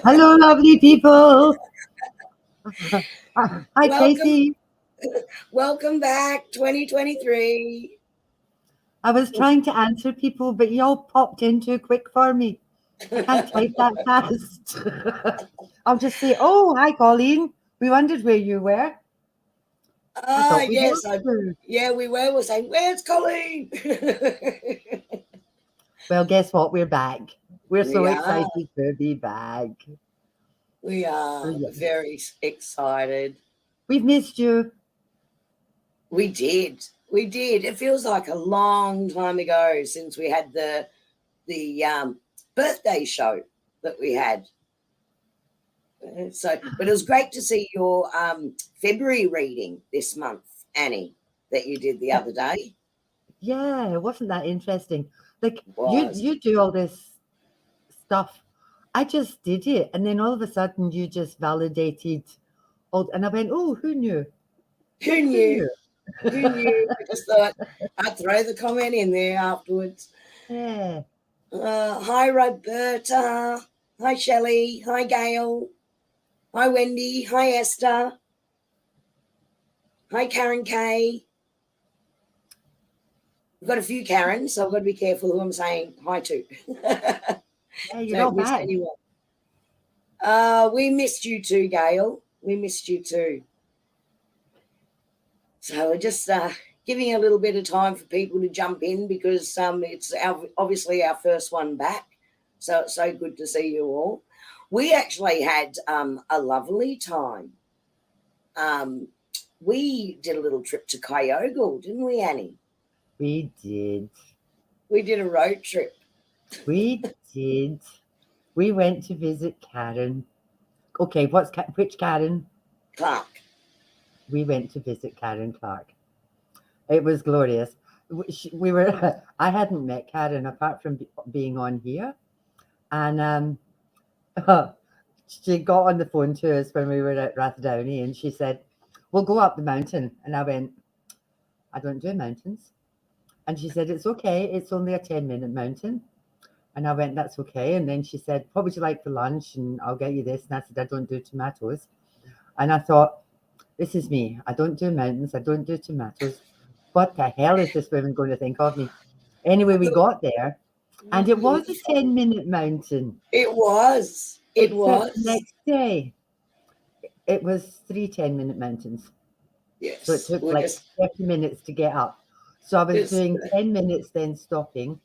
Hello, lovely people. Hi, Welcome, Tracy. welcome back, 2023. I was trying to answer people, but y'all popped in too quick for me. I can't type that fast. I'll just say, oh, hi, Colleen. We wondered where you were. I Ah, thought we'd yes, lost you. yeah, we were. We're saying, "Where's Colleen?" Well, guess what? We're back. We're so we are, excited to be back. we So, are yeah. very excited. We've missed you. We did. It feels like a long time ago since we had the birthday show that we had. But it was great to see your February reading this month, Annie, that you did the other day. Yeah, wasn't that interesting? Like you, Was you do all this stuff. I just did it, and then all of a sudden, you just validated. All, and I went, "Oh, who knew? who Who knew? knew?" Who knew? I just thought I'd throw the comment in there afterwards. Yeah. Hi, Roberta. Hi, Shelley. Hi, Gail. Hi, Wendy. Hi, Esther. Hi, Karen Kay. We've got a few Karens, so I've got to be careful who I'm saying hi to. Yeah, you're all Don't miss back. anyone. We missed you too, Gail. We missed you too. So we're just giving a little bit of time for people to jump in because it's obviously our first one back. So it's so good to see you all. We actually had a lovely time. Um, we did a little trip to Kyogle, didn't we, Annie? We did. We did a road trip. We did. We went to visit Karen. Okay, which Karen? Clark. We went to visit Karen Clark. It was glorious. We were. I hadn't met Karen apart from being on here, and she got on the phone to us when we were at Rathdowney, and she said, "We'll go up the mountain." And I went, "I don't do mountains." And she said, "It's okay. It's only a 10-minute mountain." And I went, "That's okay." And then she said, "What would you like for lunch?" And I'll get you this. And I said, "I don't do tomatoes." And I thought, this is me. I don't do mountains. I don't do tomatoes. What the hell is this woman going to think of me? Anyway, we got there, and it was a 10-minute mountain, It was. It except the was. next day, it was 3 10-minute mountains. So it Yes. took We're like just 30 minutes to get up. So I was just doing 10 minutes, then stopping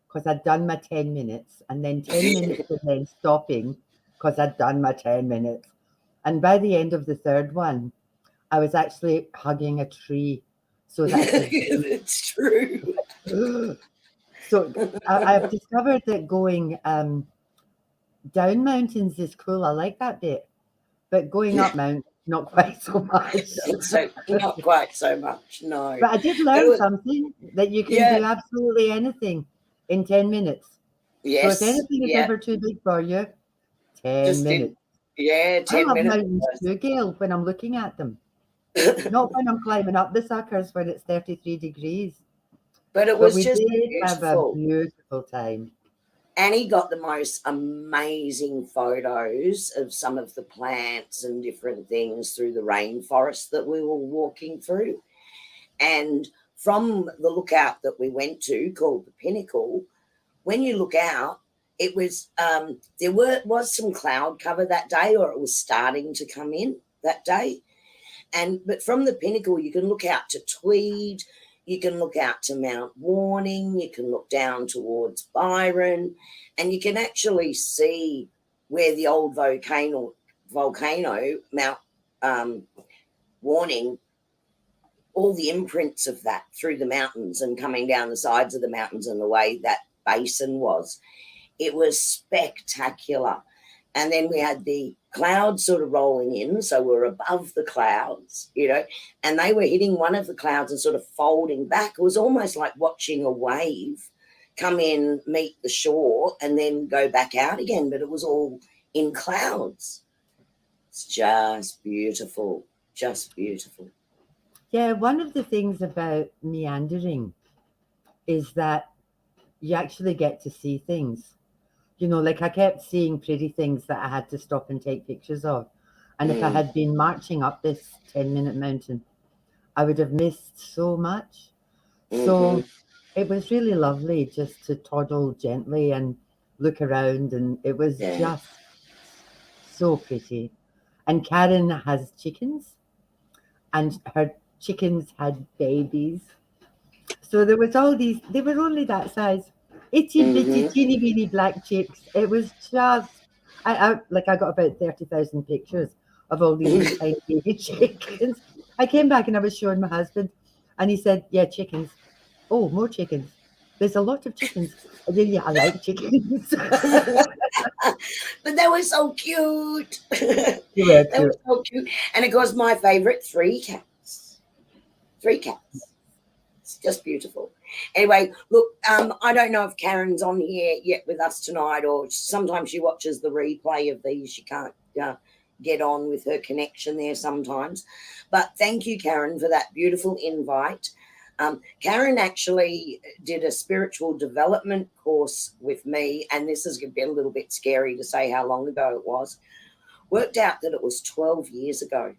because I'd done my 10 minutes, and then 10 minutes and then stopping because I'd done my 10 minutes. And by the end of the third one, I was actually hugging a tree so that I could it's true. breathe. So I've discovered that going down mountains is cool. I like that bit. But going up mountains, not quite so much. So not quite so much, no. But I did But it learn was, something that you can yeah, do absolutely anything in 10 minutes. So if yes, anything is yeah. ever too big for you, 10 Just did, minutes. yeah, I 10 love minutes. mountains too, Gail, when I'm looking at them. Not when I'm climbing up the suckers when it's 33 degrees. But it But was we just did have a beautiful. beautiful time. Annie got the most amazing photos of some of the plants and different things through the rainforest that we were walking through. And from the lookout that we went to, called the Pinnacle, when you look out, it was was some cloud cover that day, or it was starting to come in that day. And but from the Pinnacle, you can look out to Tweed, you can look out to Mount Warning, you can look down towards Byron, and you can actually see where the old volcano Mount um, Warning, all the imprints of that through the mountains and coming down the sides of the mountains and the way that basin was. It was spectacular. And then we had the clouds sort of rolling in, so we're above the clouds, and they were hitting one of the clouds and sort of folding back. It was almost like watching a wave come in, meet the shore, and then go back out again, but it was all in clouds. It's just beautiful, just beautiful. Yeah, one of the things about meandering is that you actually get to see things. you know, like I kept seeing pretty things that I had to stop and take pictures of. And if I had been marching up this 10-minute mountain, I would have missed so much. So it was really lovely just to toddle gently and look around, and it was Yeah. just so pretty. And Karen has chickens, and her chickens had babies. So there was all these, they were only that size, itty bitty, teeny weeny black chicks. It was just, I got about 30,000 pictures of all these wee tiny baby chickens. I came back and I was showing my husband, and he said, "Yeah, chickens. Oh, more chickens. There's a lot of chickens." I said, "Yeah, I like chickens." But they were so cute. You were They were cute. so cute. And of course, my favorite, 3 cats. 3 cats. It's just beautiful. Anyway, look, I don't know if Karen's on here yet with us tonight, or sometimes she watches the replay of these. She can't get on with her connection there sometimes. But thank you, Karen, for that beautiful invite. Karen actually did a spiritual development course with me, and this is going to be a little bit scary to say how long ago it was. Worked out that it was 12 years ago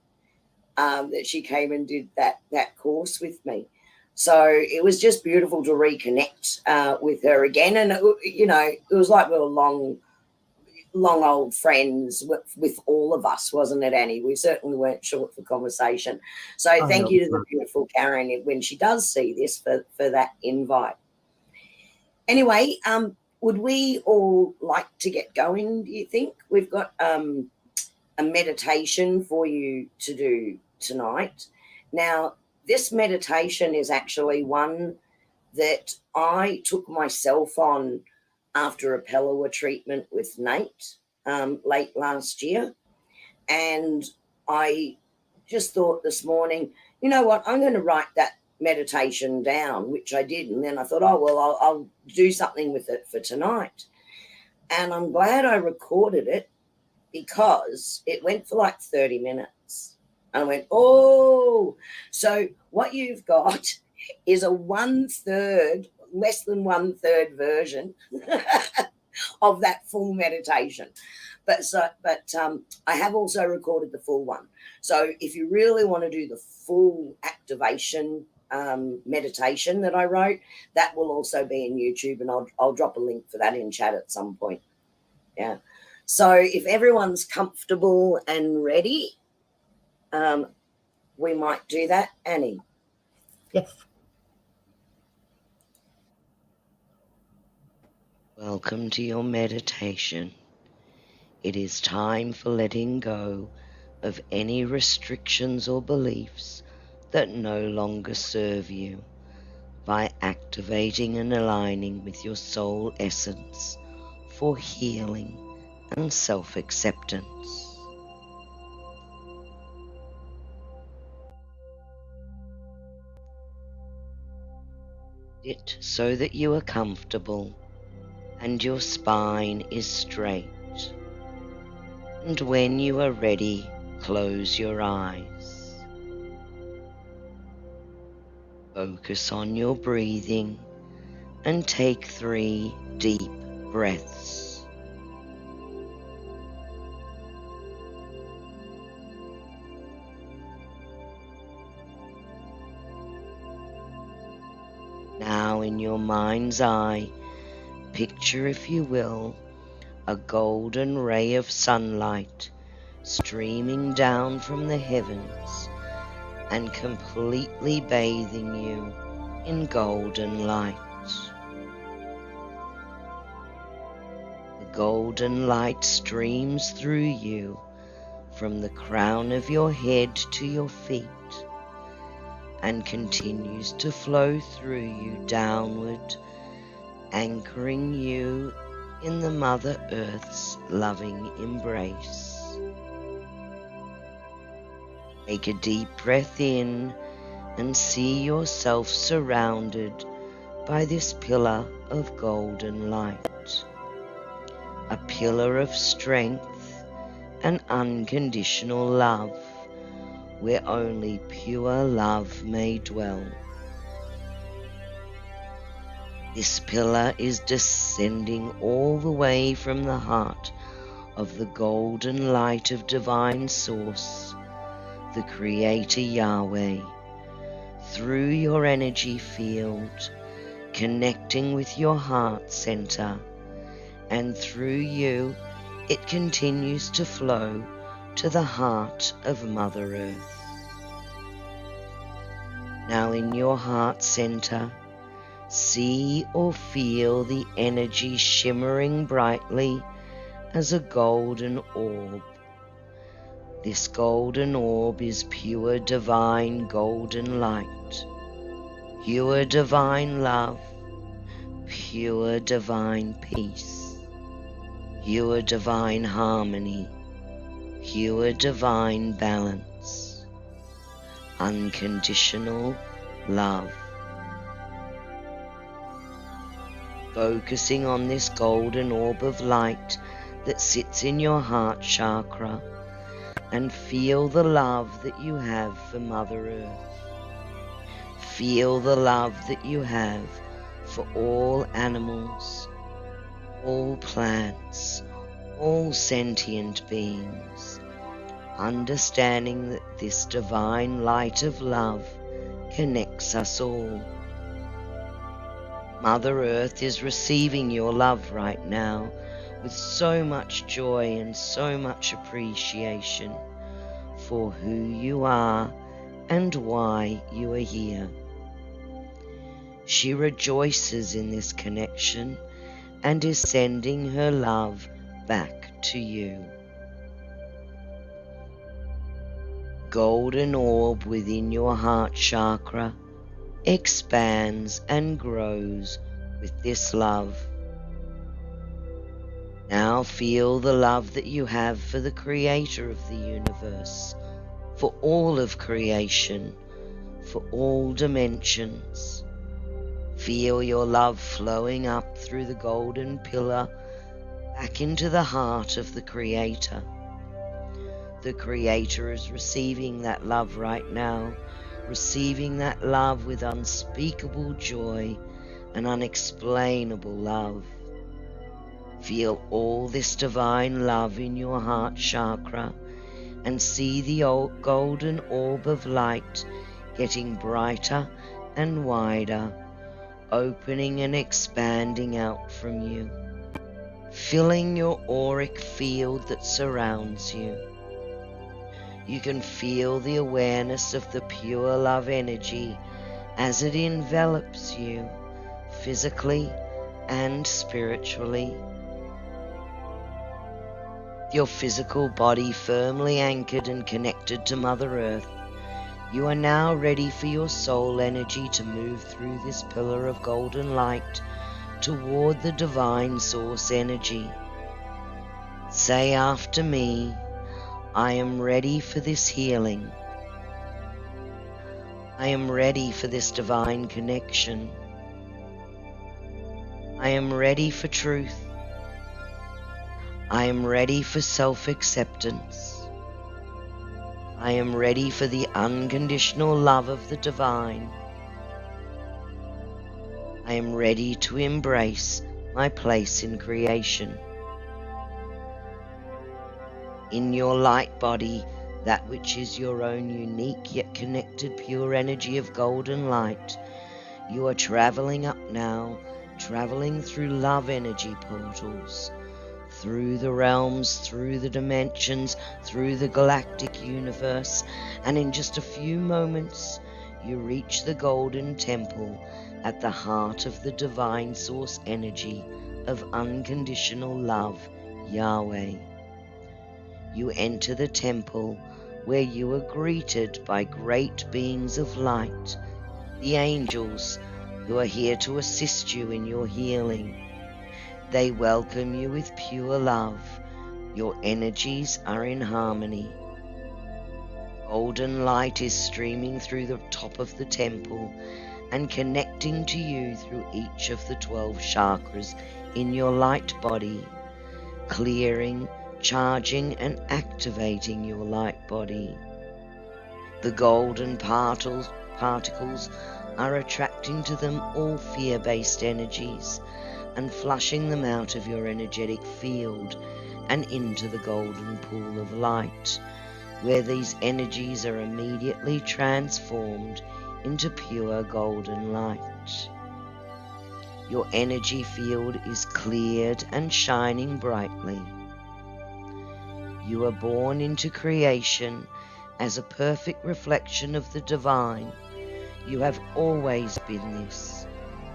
that she came and did that course with me. So it was just beautiful to reconnect with her again. And, it was like we were long old friends with all of us, wasn't it, Annie? We certainly weren't short for conversation. So Oh, thank no. you to the beautiful Karen when she does see this for that invite. Anyway, would we all like to get going, do you think? We've got a meditation for you to do tonight. Now, this meditation is actually one that I took myself on after a Pellawa treatment with Nate late last year. And I just thought this morning, you know what, I'm going to write that meditation down, which I did. And then I thought, oh, well, I'll do something with it for tonight. And I'm glad I recorded it, because it went for like 30 minutes. And I went, oh, so what you've got is a less than one third version of that full meditation. But I have also recorded the full one. So if you really want to do the full activation meditation that I wrote, that will also be in YouTube, and I'll drop a link for that in chat at some point. Yeah. So if everyone's comfortable and ready, we might do that. Annie? Yes. Welcome to your meditation. It is time for letting go of any restrictions or beliefs that no longer serve you by activating and aligning with your soul essence for healing and self-acceptance. Sit so that you are comfortable and your spine is straight. And when you are ready, close your eyes. Focus on your breathing and take 3 deep breaths. Now, in your mind's eye, picture, if you will, a golden ray of sunlight streaming down from the heavens and completely bathing you in golden light. The golden light streams through you from the crown of your head to your feet and continues to flow through you downward, anchoring you in the Mother Earth's loving embrace. Take a deep breath in and see yourself surrounded by this pillar of golden light, a pillar of strength and unconditional love, where only pure love may dwell. This pillar is descending all the way from the heart of the golden light of divine source, the Creator Yahweh, through your energy field, connecting with your heart center, and through you it continues to flow to the heart of Mother Earth. Now in your heart center, see or feel the energy shimmering brightly as a golden orb. This golden orb is pure divine golden light, pure divine love, pure divine peace, pure divine harmony, pure divine balance, unconditional love. Focusing on this golden orb of light that sits in your heart chakra, and feel the love that you have for Mother Earth. Feel the love that you have for all animals, all plants, all sentient beings, understanding that this divine light of love connects us all. Mother Earth is receiving your love right now with so much joy and so much appreciation for who you are and why you are here. She rejoices in this connection and is sending her love back to you. Golden orb within your heart chakra expands and grows with this love. Now feel the love that you have for the Creator of the universe, for all of creation, for all dimensions. Feel your love flowing up through the golden pillar back into the heart of the Creator. The Creator is receiving that love right now, receiving that love with unspeakable joy and unexplainable love. Feel all this divine love in your heart chakra and see the old golden orb of light getting brighter and wider, opening and expanding out from you, filling your auric field that surrounds you. You can feel the awareness of the pure love energy as it envelops you physically and spiritually. Your physical body firmly anchored and connected to Mother Earth, you are now ready for your soul energy to move through this pillar of golden light toward the divine source energy. Say after me, I am ready for this healing. I am ready for this divine connection. I am ready for truth. I am ready for self-acceptance. I am ready for the unconditional love of the divine. I am ready to embrace my place in creation. In your light body, that which is your own unique yet connected pure energy of golden light, you are traveling up now, traveling through love energy portals, through the realms, through the dimensions, through the galactic universe, and in just a few moments you reach the golden temple at the heart of the divine source energy of unconditional love, Yahweh. You enter the temple where you are greeted by great beings of light, the angels who are here to assist you in your healing. They welcome you with pure love. Your energies are in harmony. Golden light is streaming through the top of the temple and connecting to you through each of the 12 chakras in your light body, clearing, charging and activating your light body. The golden particles are attracting to them all fear-based energies and flushing them out of your energetic field and into the golden pool of light, where these energies are immediately transformed into pure golden light. Your energy field is cleared and shining brightly. You are born into creation as a perfect reflection of the divine. You have always been this,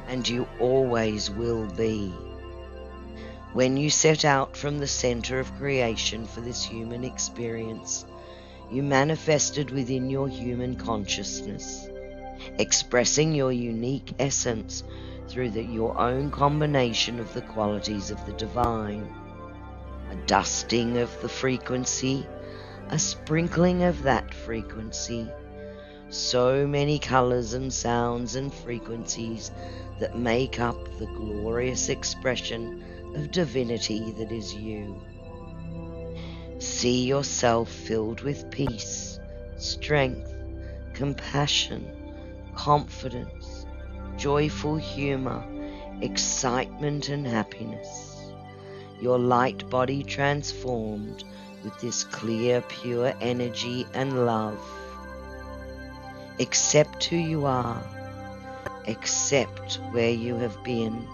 and you always will be. When you set out from the center of creation for this human experience, you manifested within your human consciousness, expressing your unique essence through your own combination of the qualities of the divine. A dusting of the frequency, a sprinkling of that frequency, so many colors and sounds and frequencies that make up the glorious expression of divinity that is you. See yourself filled with peace, strength, compassion, confidence, joyful humor, excitement and happiness. Your light body transformed with this clear, pure energy and love. Accept who you are. Accept where you have been.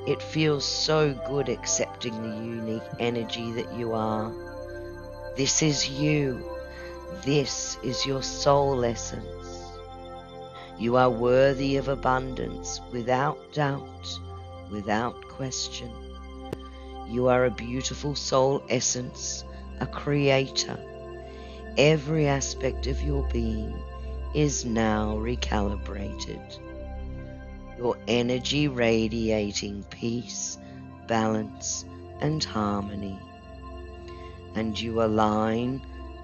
It feels so good accepting the unique energy that you are. This is you. This is your soul essence. You are worthy of abundance without doubt, without question. You are a beautiful soul essence, a creator. Every aspect of your being is now recalibrated. Your energy radiating peace, balance, and harmony. And you align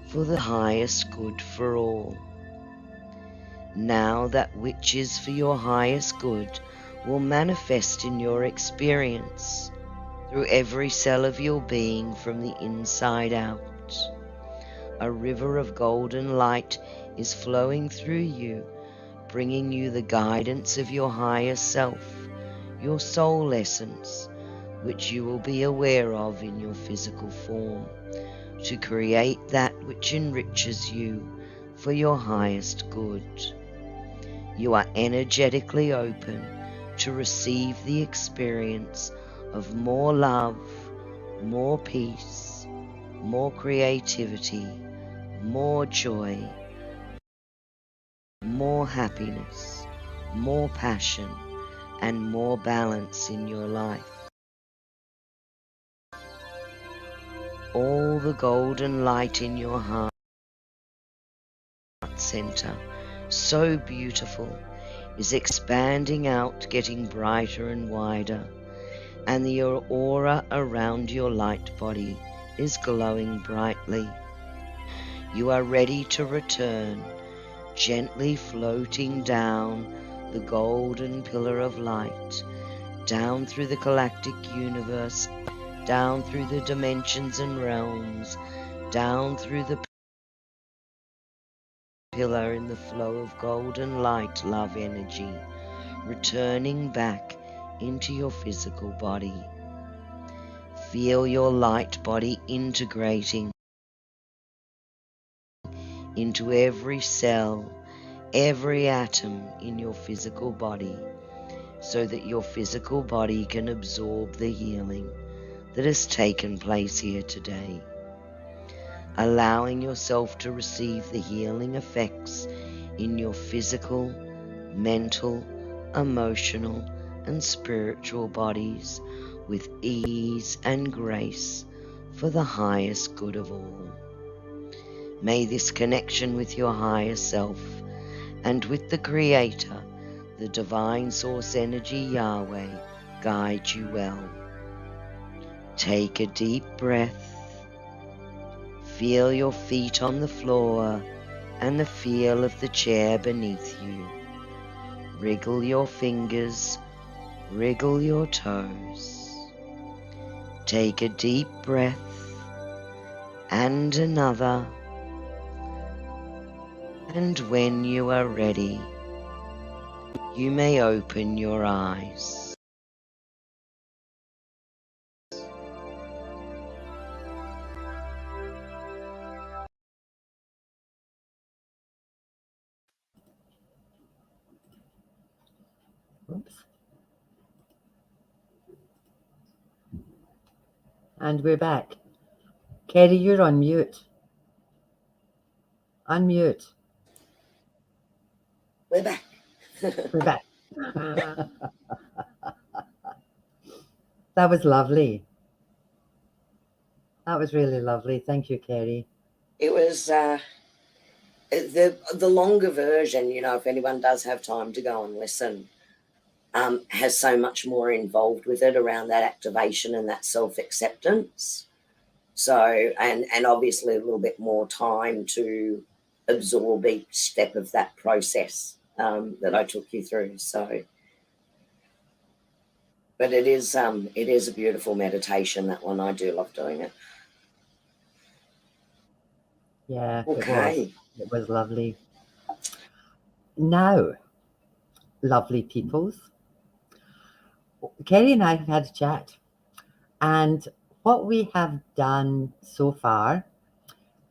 for the highest good for all. Now that which is for your highest good will manifest in your experience through every cell of your being from the inside out. A river of golden light is flowing through you, bringing you the guidance of your higher self, your soul essence, which you will be aware of in your physical form, to create that which enriches you for your highest good. You are energetically open to receive the experience of more love, more peace, more creativity, more joy, more happiness, more passion, and more balance in your life. All the golden light in your heart center, so beautiful, is expanding out, getting brighter and wider, and the aura around your light body is glowing brightly. You are ready to return, gently floating down the golden pillar of light, down through the galactic universe, down through the dimensions and realms, down through the pillar in the flow of golden light love energy, returning back into your physical body. Feel your light body integrating into every cell, every atom in your physical body, so that your physical body can absorb the healing that has taken place here today. Allowing yourself to receive the healing effects in your physical, mental, emotional, and spiritual bodies with ease and grace for the highest good of all. May this connection with your higher self and with the Creator, the Divine Source Energy Yahweh, guide you well. Take a deep breath. Feel your feet on the floor and the feel of the chair beneath you. Wriggle your fingers, wriggle your toes. Take a deep breath and another. And when you are ready, you may open your eyes. Oops. And we're back. Kerrie, you're on mute. Unmute. We're back. We're back. That was lovely. That was really lovely. Thank you, Kerrie. It was the longer version, you know, if anyone does have time to go and listen, has so much more involved with it around that activation and that self-acceptance. So, and obviously a little bit more time to absorb each step of that process that I took you through. So, but it is a beautiful meditation, that one. I do love doing it. Yeah, Okay. It was lovely. Now, lovely peoples, Kerrie and I have had a chat, and what we have done so far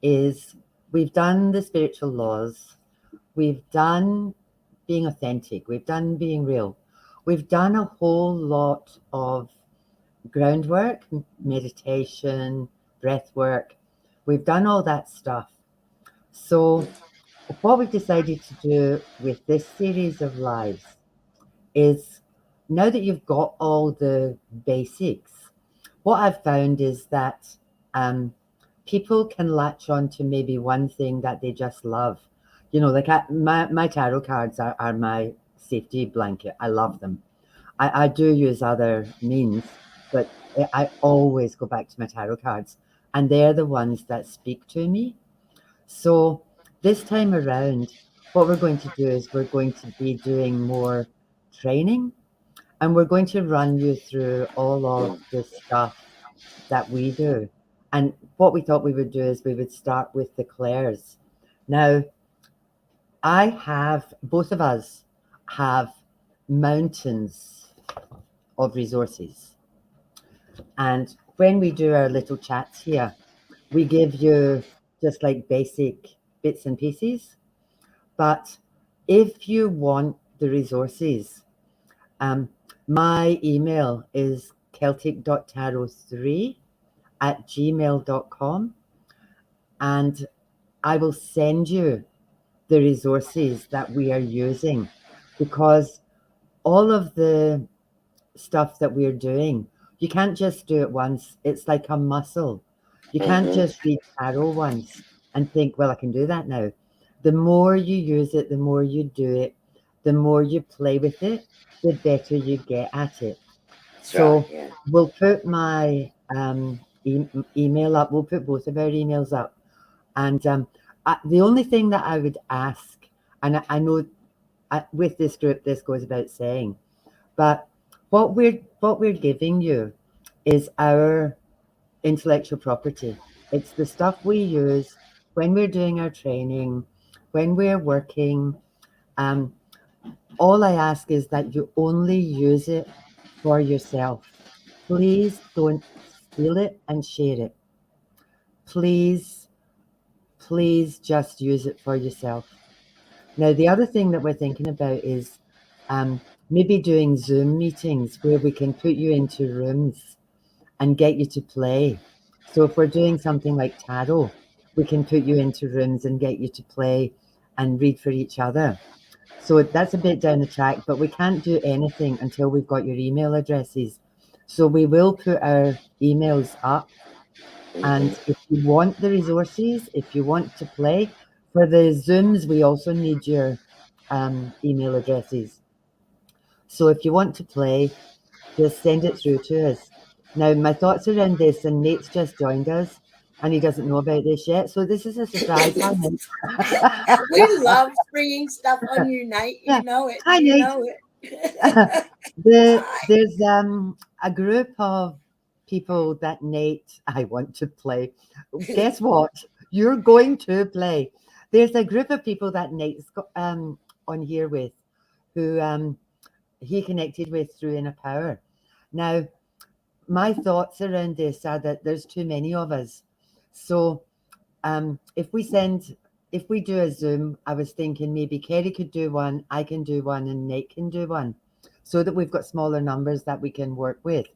is we've done the spiritual laws, we've done being authentic, we've done being real, we've done a whole lot of groundwork, meditation, breath work. We've done all that stuff. So what we've decided to do with this series of lives is, now that you've got all the basics, what I've found is that people can latch on to maybe one thing that they just love. You know, like my tarot cards are my safety blanket. I love them. I do use other means, but I always go back to my tarot cards, and they're the ones that speak to me. So this time around, what we're going to do is we're going to be doing more training, and we're going to run you through all of the stuff that we do. And what we thought we would do is we would start with the clairs. Now, both of us have mountains of resources. And when we do our little chats here, we give you just like basic bits and pieces. But if you want the resources, my email is celtic.tarot3@gmail.com, and I will send you the resources that we are using, because all of the stuff that we're doing, you can't just do it once. It's like a muscle. You can't just read tarot once and think, well, I can do that now. The more you use it, the more you do it, the more you play with it, the better you get at it. So Right, yeah. we'll put my email up. We'll put both of our emails up. And the only thing that I would ask, and I know with this group, this goes without saying, but what we're giving you is our intellectual property. It's the stuff we use when we're doing our training, when we're working. All I ask is that you only use it for yourself. Please don't steal it and share it. Please, please just use it for yourself. Now, the other thing that we're thinking about is maybe doing Zoom meetings where we can put you into rooms and get you to play. So if we're doing something like tarot, we can put you into rooms and get you to play and read for each other. So that's a bit down the track, but we can't do anything until we've got your email addresses. So we will put our emails up. And if you want the resources, if you want to play, for the Zooms, we also need your email addresses. So if you want to play, just send it through to us. Now, my thoughts around this, and Nate's just joined us, and he doesn't know about this yet. So this is a surprise. Hi, Nate. We love springing stuff on you, Nate. You know it. Hi, you Nate. know it. There's a group of people that Nate, I want to play. Guess what? You're going to play. There's a group of people that Nate's got, on here with, who he connected with through inner power. Now, my thoughts around this are that there's too many of us. So if we do a Zoom, I was thinking maybe Kerrie could do one, I can do one, and Nate can do one, so that we've got smaller numbers that we can work with.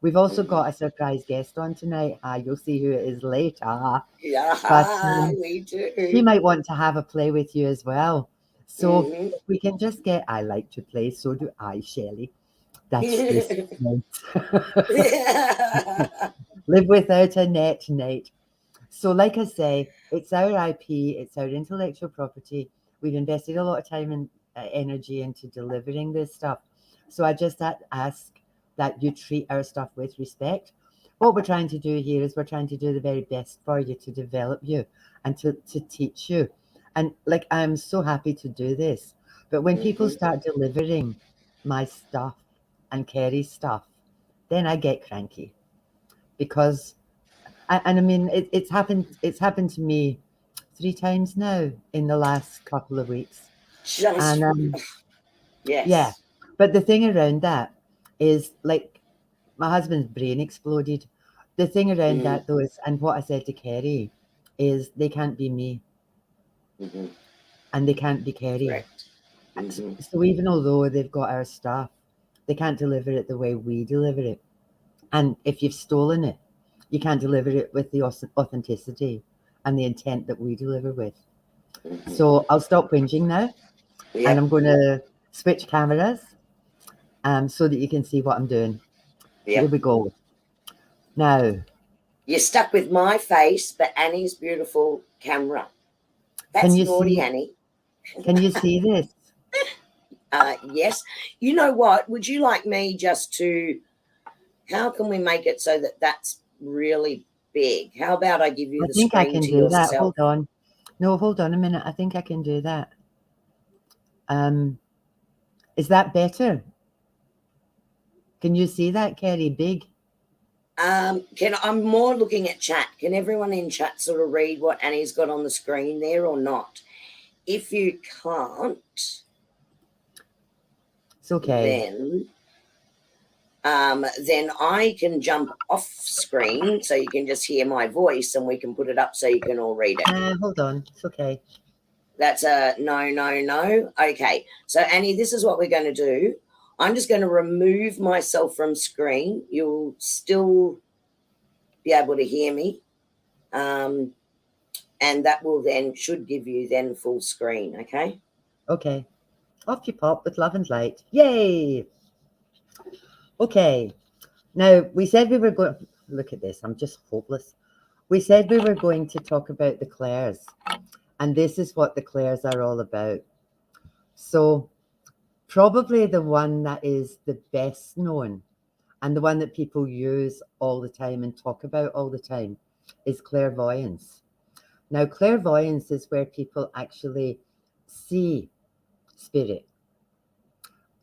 We've also got a surprise guest on tonight. You'll see who it is later. Yeah, But we do. she might want to have a play with you as well. So we can just get, I like to play, so do I, Shelley. That's this. Live without a net, Nate. So like I say, it's our IP, it's our intellectual property. We've invested a lot of time and energy into delivering this stuff. So I just ask that you treat our stuff with respect. What we're trying to do here is we're trying to do the very best for you, to develop you and to teach you. And like, I'm so happy to do this. But when people start delivering my stuff and Kerrie's stuff, then I get cranky, because and I mean, it's happened to me 3 times now in the last couple of weeks. Just, And yes. yeah, but the thing around that is, like, my husband's brain exploded. The thing around that, though, is, and what I said to Kerrie is, they can't be me, and they can't be Kerrie. Correct. So even although they've got our stuff, they can't deliver it the way we deliver it. And if you've stolen it, you can't deliver it with the authenticity and the intent that we deliver with. So I'll stop whinging now, and I'm going to switch cameras so that you can see what I'm doing. Here we go. Now, you're stuck with my face, but Annie's beautiful camera. That's naughty, Annie. Can you see this? Yes. You know what? Would you like me just to, how can we make it so that that's really big? How about I give you the screen to yourself? I think I can do that. Hold on. No, hold on a minute. I think I can do that. Is that better? Can you see that, Kerrie? Big? I'm more looking at chat. Can everyone in chat sort of read what Annie's got on the screen there or not? If you can't, it's okay. Then I can jump off screen so you can just hear my voice, and we can put it up so you can all read it. Hold on. It's okay. That's a no. Okay. So Annie, this is what we're going to do. I'm just going to remove myself from screen. You'll still be able to hear me. And that will then, should give you then full screen. Okay. Okay. Off you pop with love and light. Yay. Okay. Now, we said we were going, look at this. I'm just hopeless. We said we were going to talk about the clairs, and this is what the clairs are all about. So probably the one that is the best known and the one that people use all the time and talk about all the time is clairvoyance. Now, clairvoyance is where people actually see spirit.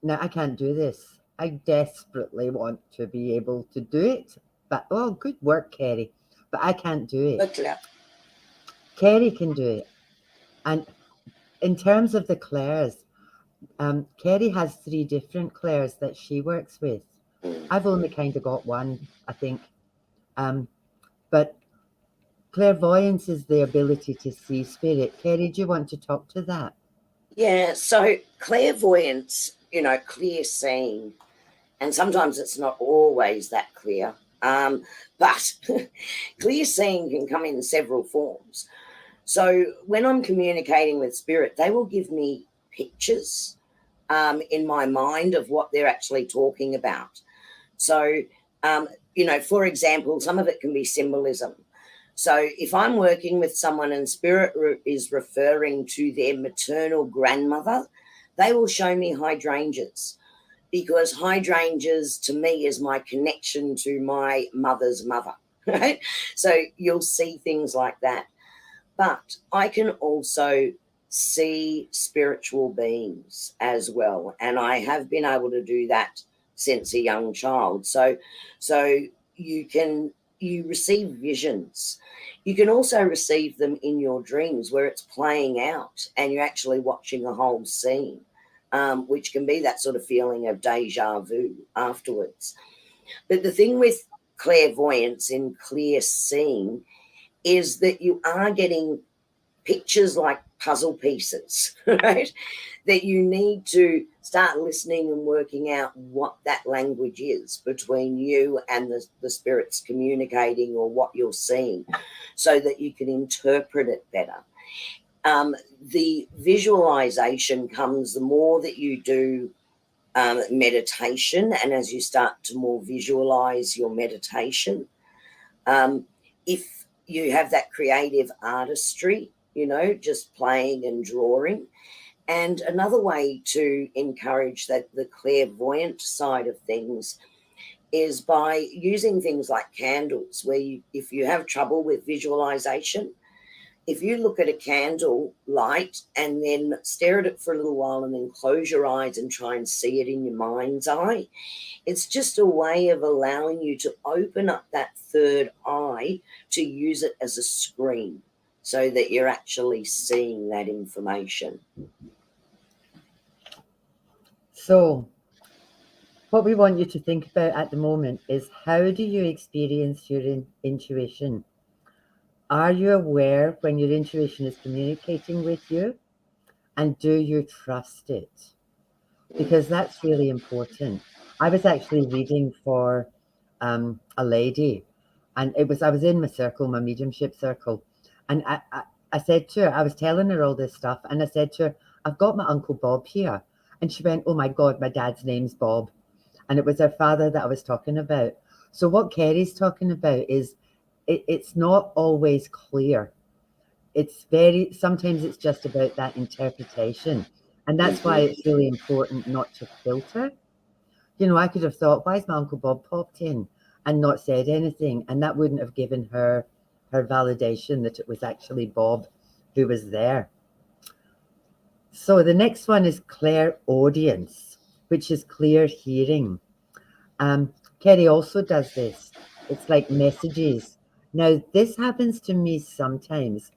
Now, I can't do this. I desperately want to be able to do it, but oh, good work, Kerrie. But I can't do it. Kerrie can do it. And in terms of the clairs, Kerrie has 3 different clairs that she works with. I've only kind of got one, I think. But clairvoyance is the ability to see spirit. Kerrie, do you want to talk to that? Yeah, so clairvoyance, clear seeing, and sometimes it's not always that clear, but clear seeing can come in several forms. So when I'm communicating with spirit, they will give me pictures in my mind of what they're actually talking about. So, for example, some of it can be symbolism. So if I'm working with someone and spirit is referring to their maternal grandmother, they will show me hydrangeas, because hydrangeas to me is my connection to my mother's mother, right? So you'll see things like that. But I can also see spiritual beings as well, and I have been able to do that since a young child. So you receive visions. You can also receive them in your dreams where it's playing out and you're actually watching a whole scene. which can be that sort of feeling of deja vu afterwards. But the thing with clairvoyance and clear seeing is that you are getting pictures like puzzle pieces, right? That you need to start listening and working out what that language is between you and the spirits communicating, or what you're seeing, so that you can interpret it better. The visualization comes the more that you do meditation, and as you start to more visualize your meditation. If you have that creative artistry, just playing and drawing. And another way to encourage that the clairvoyant side of things is by using things like candles, where if you have trouble with visualization, if you look at a candle light and then stare at it for a little while and then close your eyes and try and see it in your mind's eye, it's just a way of allowing you to open up that third eye to use it as a screen, so that you're actually seeing that information. So what we want you to think about at the moment is, how do you experience your intuition? Are you aware when your intuition is communicating with you? And do you trust it? Because that's really important. I was actually reading for a lady, and I was in my circle, my mediumship circle, and I said to her, I was telling her all this stuff, and I said to her, I've got my Uncle Bob here. And she went, oh my God, my dad's name's Bob. And it was her father that I was talking about. So what Kerrie's talking about is, it's not always clear. Sometimes it's just about that interpretation. And that's why it's really important not to filter. I could have thought, why is my Uncle Bob popped in and not said anything? And that wouldn't have given her validation that it was actually Bob who was there. So the next one is clairaudience, which is clear hearing. Kerrie also does this. It's like messages. Now, this happens to me sometimes.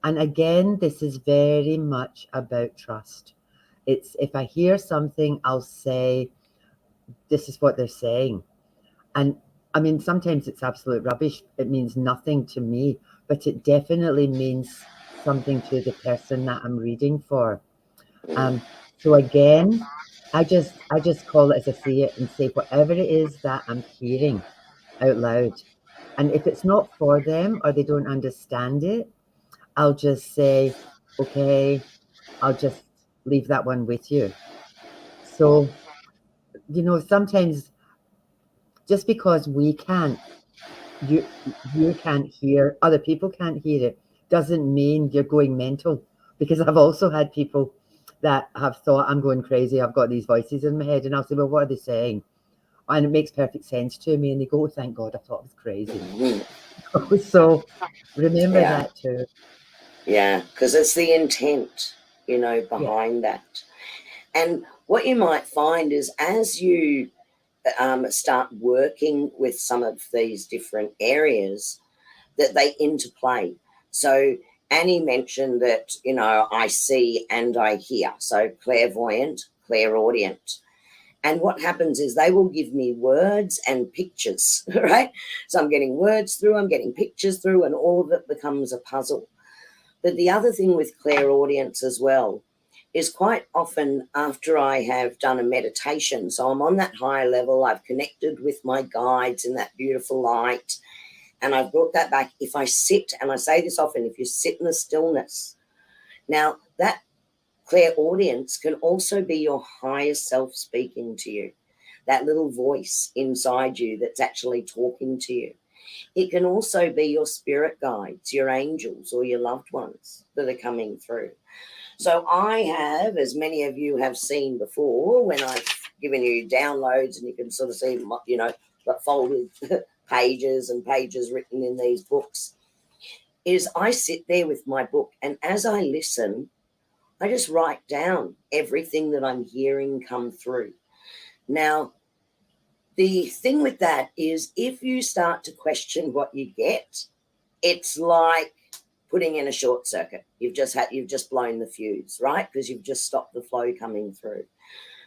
And again, this is very much about trust. It's, if I hear something, I'll say, this is what they're saying. And I mean, sometimes it's absolute rubbish. It means nothing to me, but it definitely means something to the person that I'm reading for. So again, I just call it as I see it and say whatever it is that I'm hearing out loud. And if it's not for them or they don't understand it, I'll just say, okay, I'll just leave that one with you. So, sometimes just because you can't hear, other people can't hear it, doesn't mean you're going mental. Because I've also had people that have thought, I'm going crazy, I've got these voices in my head, and I'll say, well, what are they saying? And it makes perfect sense to me, and they go, oh, thank God, I thought it was crazy. So remember that too. Yeah, because it's the intent, behind that. And what you might find is, as you start working with some of these different areas, that they interplay. So Annie mentioned that, I see and I hear. So clairvoyant, clairaudient. And what happens is they will give me words and pictures, right? So I'm getting words through, I'm getting pictures through, and all of it becomes a puzzle. But the other thing with clairaudience as well is, quite often after I have done a meditation, so I'm on that higher level, I've connected with my guides in that beautiful light, and I've brought that back. If I sit, and I say this often, if you sit in the stillness, now that clairaudience can also be your higher self speaking to you, that little voice inside you that's actually talking to you. It can also be your spirit guides, your angels, or your loved ones that are coming through. So I have, as many of you have seen before, when I've given you downloads, and you can sort of see, got folded pages and pages written in these books, is I sit there with my book, and as I listen, I just write down everything that I'm hearing come through. Now, the thing with that is, if you start to question what you get, it's like putting in a short circuit. You've just blown the fuse, right? Because you've just stopped the flow coming through.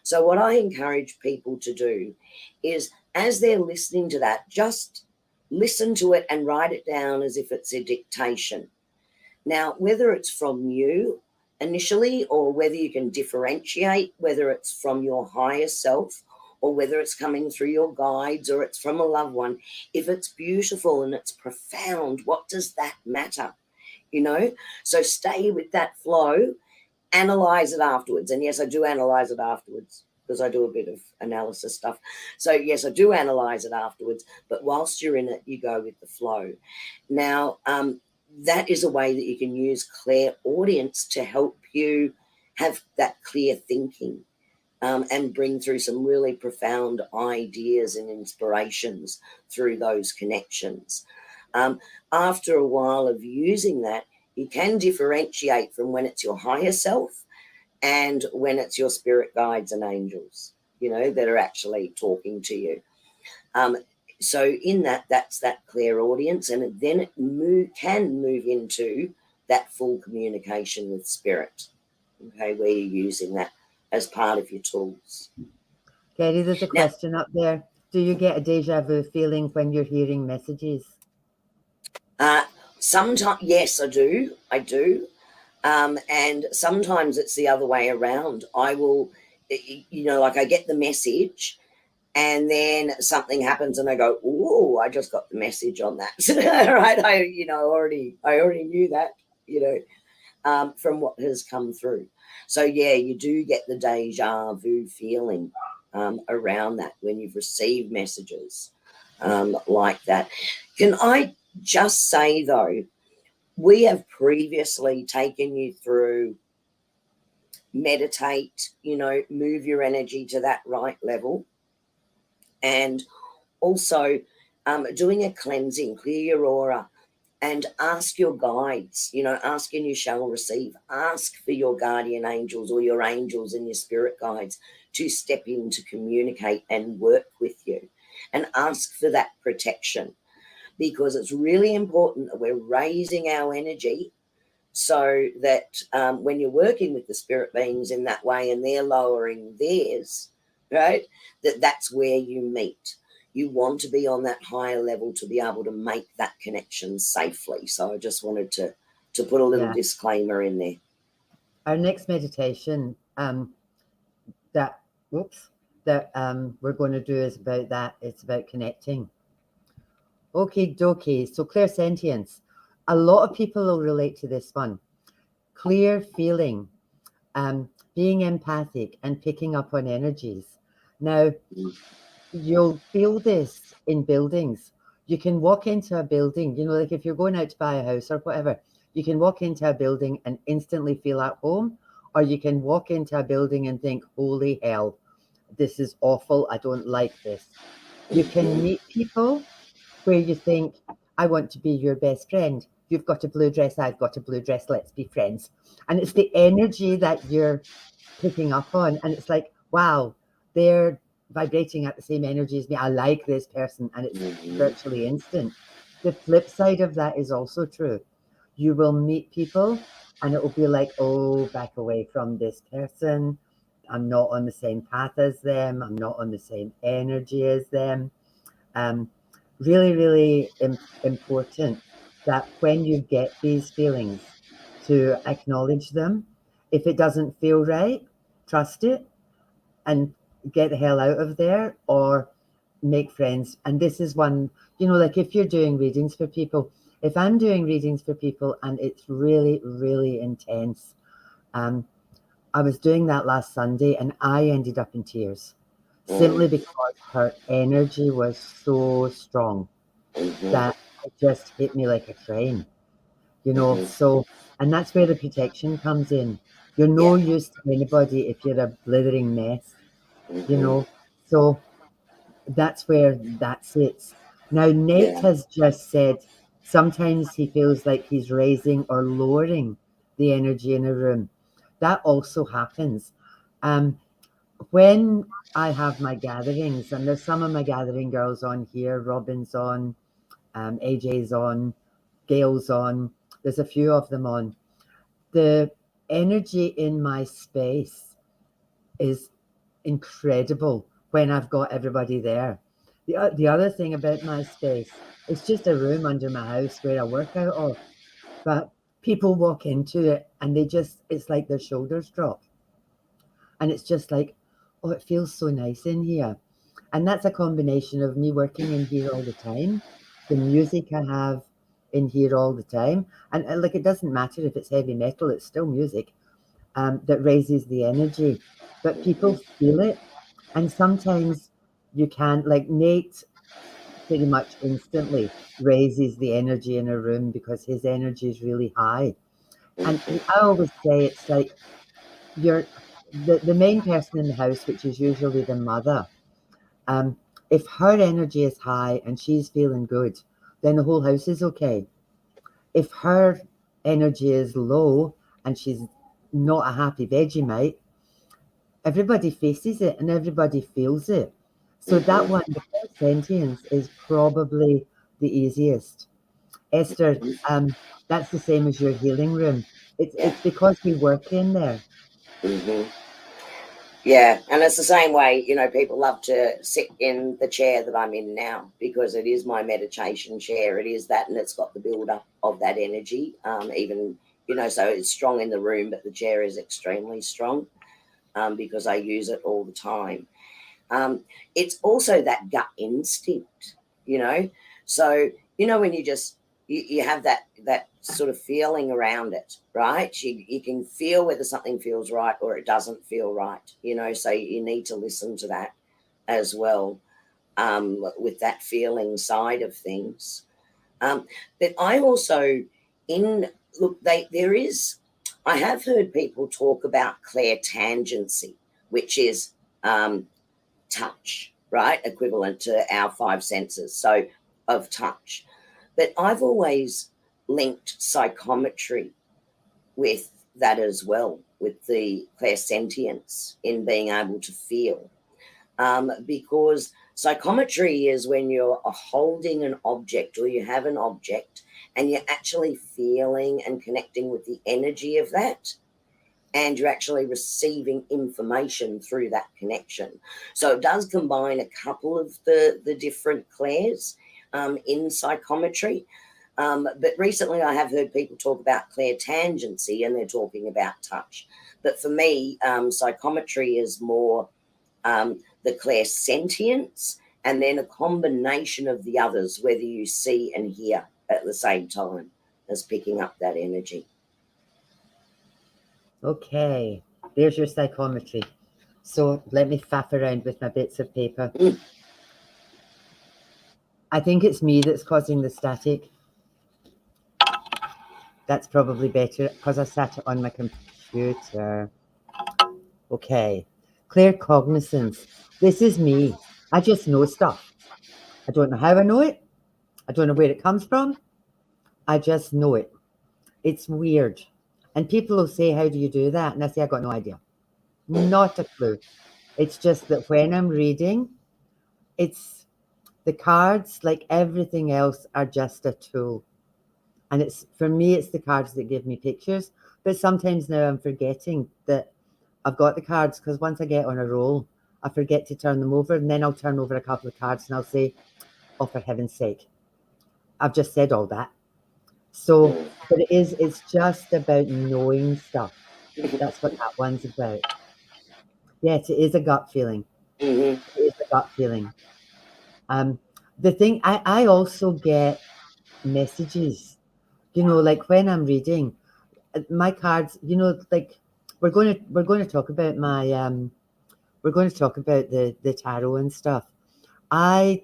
So what I encourage people to do is, as they're listening to that, just listen to it and write it down as if it's a dictation. Now, whether it's from you initially, or whether you can differentiate whether it's from your higher self, or whether it's coming through your guides, or it's from a loved one, if it's beautiful and it's profound, what does that matter? You know, so stay with that flow, analyze it afterwards. And yes, I do analyze it afterwards, because I do a bit of analysis stuff. So yes, I do analyze it afterwards, but whilst you're in it, you go with the flow. Now, that is a way that you can use clairaudience to help you have that clear thinking, and bring through some really profound ideas and inspirations through those connections. After a while of using that, you can differentiate from when it's your higher self and when it's your spirit guides and angels, you know, that are actually talking to you. So in that, that's that clairaudience, and then it can move into that full communication with spirit, okay, where you're using that as part of your tools. Kerrie, there's a question up there. Do you get a deja vu feeling when you're hearing messages? Sometimes, yes, I do. And sometimes it's the other way around. I will, you know, like I get the message and then something happens and I go, oh, I just got the message on that. Right. I already knew that, you know, from what has come through. So yeah, you do get the deja vu feeling around that when you've received messages like that. Can I just say though, we have previously taken you through meditate, you know, move your energy to that right level, and also doing a cleansing, clear your aura, and ask your guides, you know, ask and you shall receive. Ask for your guardian angels or your angels and your spirit guides to step in to communicate and work with you, and ask for that protection, because it's really important that we're raising our energy so that when you're working with the spirit beings in that way and they're lowering theirs, right, that's where you meet. You want to be on that higher level to be able to make that connection safely. So I just wanted to put a little disclaimer in there. Our next meditation that we're going to do is about that. It's about connecting. Okie dokie. So clairsentience. A lot of people will relate to this one. Clear feeling, being empathic and picking up on energies. Now, you'll feel this in buildings. You can walk into a building, you know, like if you're going out to buy a house or whatever, you can walk into a building and instantly feel at home, or you can walk into a building and think, holy hell, this is awful. I don't like this. You can meet people where you think, I want to be your best friend. You've got a blue dress, I've got a blue dress, let's be friends. And it's the energy that you're picking up on. And it's like, wow, they're vibrating at the same energy as me. I like this person. And it's virtually instant. The flip side of that is also true. You will meet people and it will be like, oh, back away from this person. I'm not on the same path as them. I'm not on the same energy as them. Really, really important that when you get these feelings, to acknowledge them. If it doesn't feel right, trust it and get the hell out of there, or make friends. And this is one, you know, like if you're doing readings for people, if I'm doing readings for people and it's really, really intense, I was doing that last Sunday and I ended up in tears simply because her energy was so strong that it just hit me like a train, you know. So, and that's where the protection comes in. You're no use to anybody if you're a blithering mess, you know. So that's where that sits. Now, Nate has just said sometimes he feels like he's raising or lowering the energy in a room. That also happens. When I have my gatherings, and there's some of my gathering girls on here, Robin's on, AJ's on, Gail's on, there's a few of them on. The energy in my space is incredible when I've got everybody there. The other thing about my space, it's just a room under my house where I work out of, but people walk into it and it's like their shoulders drop. And it's just like, oh, it feels so nice in here. And that's a combination of me working in here all the time, the music I have in here all the time. And like, it doesn't matter if it's heavy metal, it's still music that raises the energy. But people feel it. And sometimes you can't, like Nate pretty much instantly raises the energy in a room because his energy is really high. And I always say it's like you're the main person in the house, which is usually the mother. Um, if her energy is high and she's feeling good, then the whole house is okay. If her energy is low and she's not a happy Vegemite, everybody faces it and everybody feels it. So that one, the first sentience, is probably the easiest. Esther, that's the same as your healing room. It's because we work in there. Yeah, and it's the same way, you know, people love to sit in the chair that I'm in now because it is my meditation chair. It is that, and it's got the build-up of that energy. Even, you know, so it's strong in the room, but the chair is extremely strong because I use it all the time. It's also that gut instinct, you know. So, you know, when you have that sort of feeling around it, right? You can feel whether something feels right or it doesn't feel right, you know. So you need to listen to that as well with that feeling side of things. But I also I have heard people talk about clairtangency, which is touch, right? Equivalent to our five senses, so of touch. But I've always linked psychometry with that as well, with the clairsentience in being able to feel. Because psychometry is when you're holding an object or you have an object and you're actually feeling and connecting with the energy of that, and you're actually receiving information through that connection. So it does combine a couple of the different clairs in psychometry. But recently I have heard people talk about clairtangency and they're talking about touch. But for me, psychometry is more the clairsentience and then a combination of the others, whether you see and hear at the same time as picking up that energy. Okay, there's your psychometry. So let me faff around with my bits of paper. I think it's me that's causing the static. That's probably better because I sat it on my computer. Okay, clear cognizance. This is me. I just know stuff. I don't know how I know it. I don't know where it comes from. I just know it. It's weird. And people will say, how do you do that? And I say, I got no idea. Not a clue. It's just that when I'm reading, it's the cards, like everything else, are just a tool. And it's for me, it's the cards that give me pictures. But sometimes now I'm forgetting that I've got the cards because once I get on a roll, I forget to turn them over. And then I'll turn over a couple of cards and I'll say, oh, for heaven's sake, I've just said all that. So, but it's just about knowing stuff. That's what that one's about. Yes, it is a gut feeling. It is a gut feeling. The thing, I also get messages, you know, like when I'm reading my cards, you know, like we're going to talk about we're going to talk about the tarot and stuff. I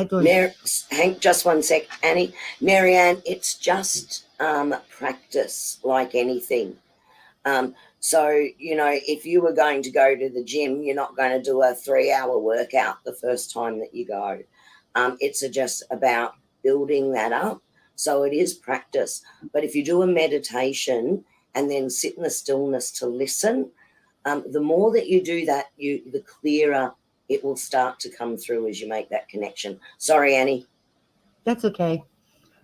don't. Hank, just one sec, Annie. Marianne, it's just practice like anything. So, you know, if you were going to go to the gym, you're not going to do a 3-hour workout the first time that you go. It's just about building that up. So it is practice. But if you do a meditation and then sit in the stillness to listen, the more that you do that, the clearer it will start to come through as you make that connection. Sorry, Annie. That's okay.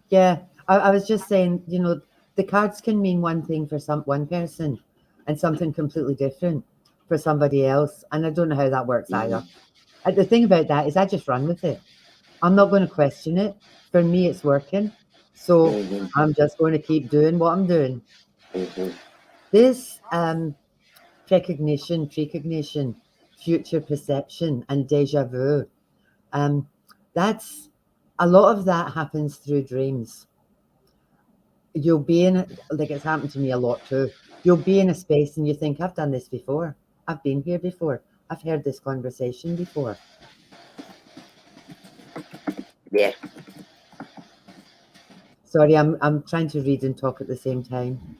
Yeah, I was just saying, you know, the cards can mean one thing for one person and something completely different for somebody else. And I don't know how that works either. Mhm. And the thing about that is I just run with it. I'm not going to question it. For me, it's working. So Mhm. I'm just going to keep doing what I'm doing. Mhm. This precognition, future perception, and deja vu, um, that's a lot of that happens through dreams. You'll be in it, like it's happened to me a lot too. You'll be in a space and you think, I've done this before. I've been here before. I've heard this conversation before. Yeah. Sorry, I'm trying to read and talk at the same time.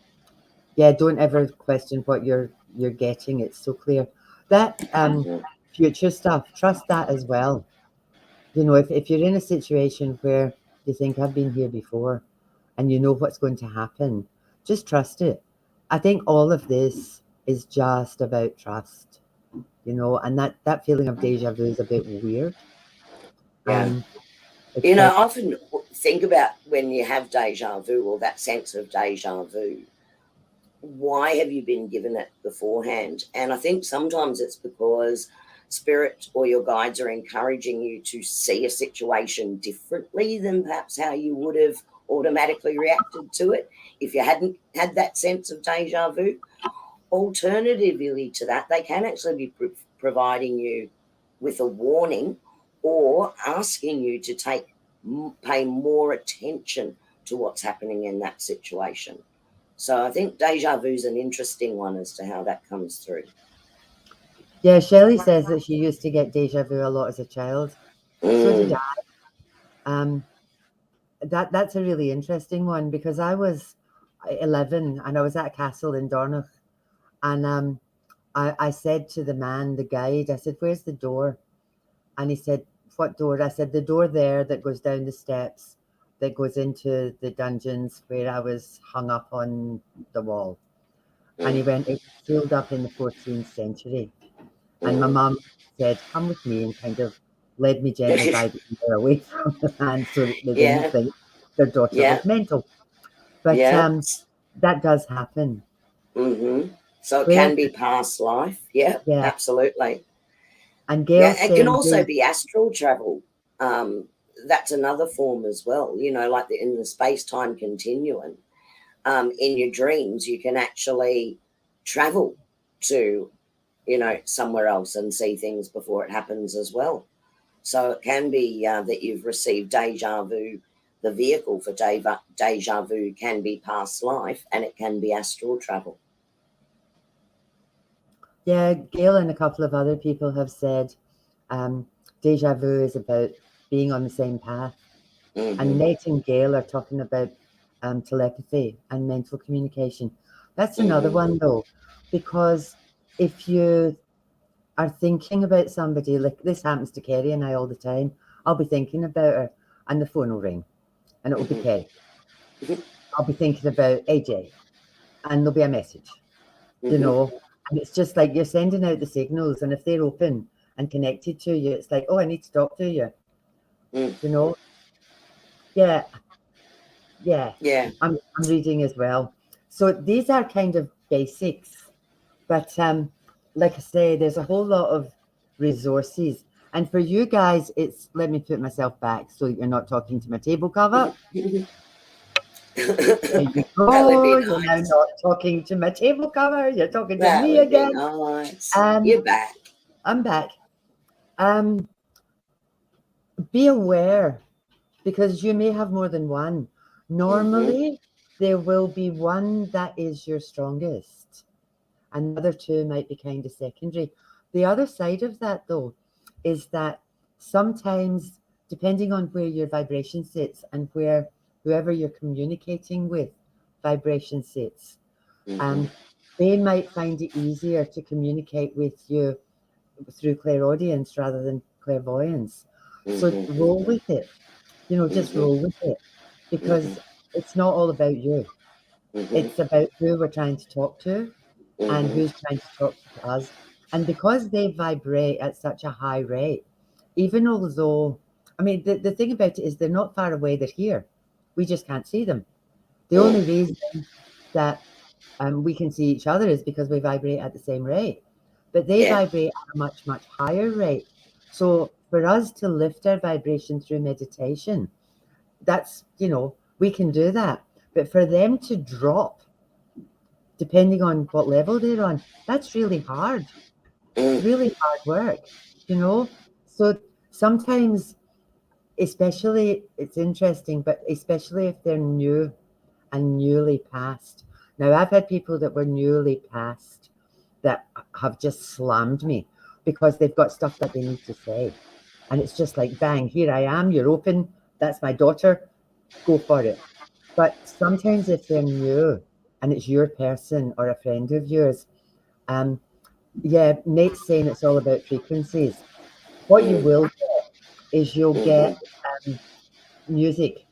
Yeah, don't ever question what you're getting. It's so clear. That Mhm. future stuff, trust that as well. You know, if you're in a situation where you think I've been here before and you know what's going to happen, just trust it. I think all of this is just about trust, you know, and that feeling of deja vu is a bit weird. Yeah. It's You know, like, I often think about when you have deja vu or that sense of deja vu, why have you been given it beforehand? And I think sometimes it's because spirit or your guides are encouraging you to see a situation differently than perhaps how you would have automatically reacted to it if you hadn't had that sense of deja vu. Alternatively to that, they can actually be providing you with a warning or asking you to pay more attention to what's happening in that situation. So I think deja vu is an interesting one as to how that comes through. yeah, Shelley says that she used to get deja vu a lot as a child. So did Mm, I. That's a really interesting one because I was 11 and I was at a castle in Dornoch, and I said to the man, the guide, I said, "Where's the door?" And he said, "What door?" I said, "The door there that goes down the steps that goes into the dungeons where I was hung up on the wall." And he mm, went, "It was sealed up in the 14th century." And my mm. mum said, "Come with me," and kind of led me gently by the ear away from the man so that they didn't Yeah, think their daughter yeah, was mental. But yeah. that does happen. So it Where, can be past life. Yeah, yeah. absolutely. And Yeah, Gail's it can saying, also be astral travel. Um, that's another form as well. You know, like in the space time continuum. In your dreams, you can actually travel to, somewhere else and see things before it happens as well. So it can be that you've received deja vu. The vehicle for deja vu can be past life and it can be astral travel. yeah, Gail and a couple of other people have said um, deja vu is about being on the same path. And Hmm. Nate and Gail are talking about telepathy and mental communication. That's another Hmm. one, though, because if you are thinking about somebody, like this happens to Kerrie and I all the time, I'll be thinking about her and the phone will ring and it will be Hmm. Kerrie. I'll be thinking about AJ and there'll be a message, you Hmm. know, and it's just like you're sending out the signals, and if they're open and connected to you, it's like, oh, I need to talk to you, Mm. you know. Yeah, yeah. Yeah. I'm reading as well. So these are kind of basics, but like I say, there's a whole lot of resources. And for you guys, it's let me put myself back so you're not talking to my table cover. There you That would go. be You're now nice. not talking to my table cover. You're talking to That me would be again. nice. Um, You're back. I'm back. Um, be aware because you may have more than one. Hmm. Normally, there will be one that is your strongest, and the other two might be kind of secondary. The other side of that, though, is that sometimes, depending on where your vibration sits and where whoever you're communicating with vibration sits, Hmm. um, they might find it easier to communicate with you through clairaudience rather than clairvoyance. So Hmm. roll with it, just Hmm. roll with it Hmm. because it's not all about you. Hmm. It's about who we're trying to talk to and Hmm. who's trying to talk to us. And because they vibrate at such a high rate, even although, I mean, the thing about it is they're not far away, they're here. We just can't see them. The only reason that we can see each other is because we vibrate at the same rate. but they Yeah. vibrate at a much, much higher rate. So for us to lift our vibration through meditation, that's, we can do that. But for them to drop, depending on what level they're on, that's really hard. It's really hard work. So sometimes, especially, it's interesting, but especially if they're new and newly passed. Now, I've had people that were newly passed that have just slammed me because they've got stuff that they need to say. And it's just like, bang, here I am, you're open, that's my daughter, go for it. But sometimes if they're new and it's your person or a friend of yours, yeah, Nate's saying it's all about frequencies. What you will get is you'll get music.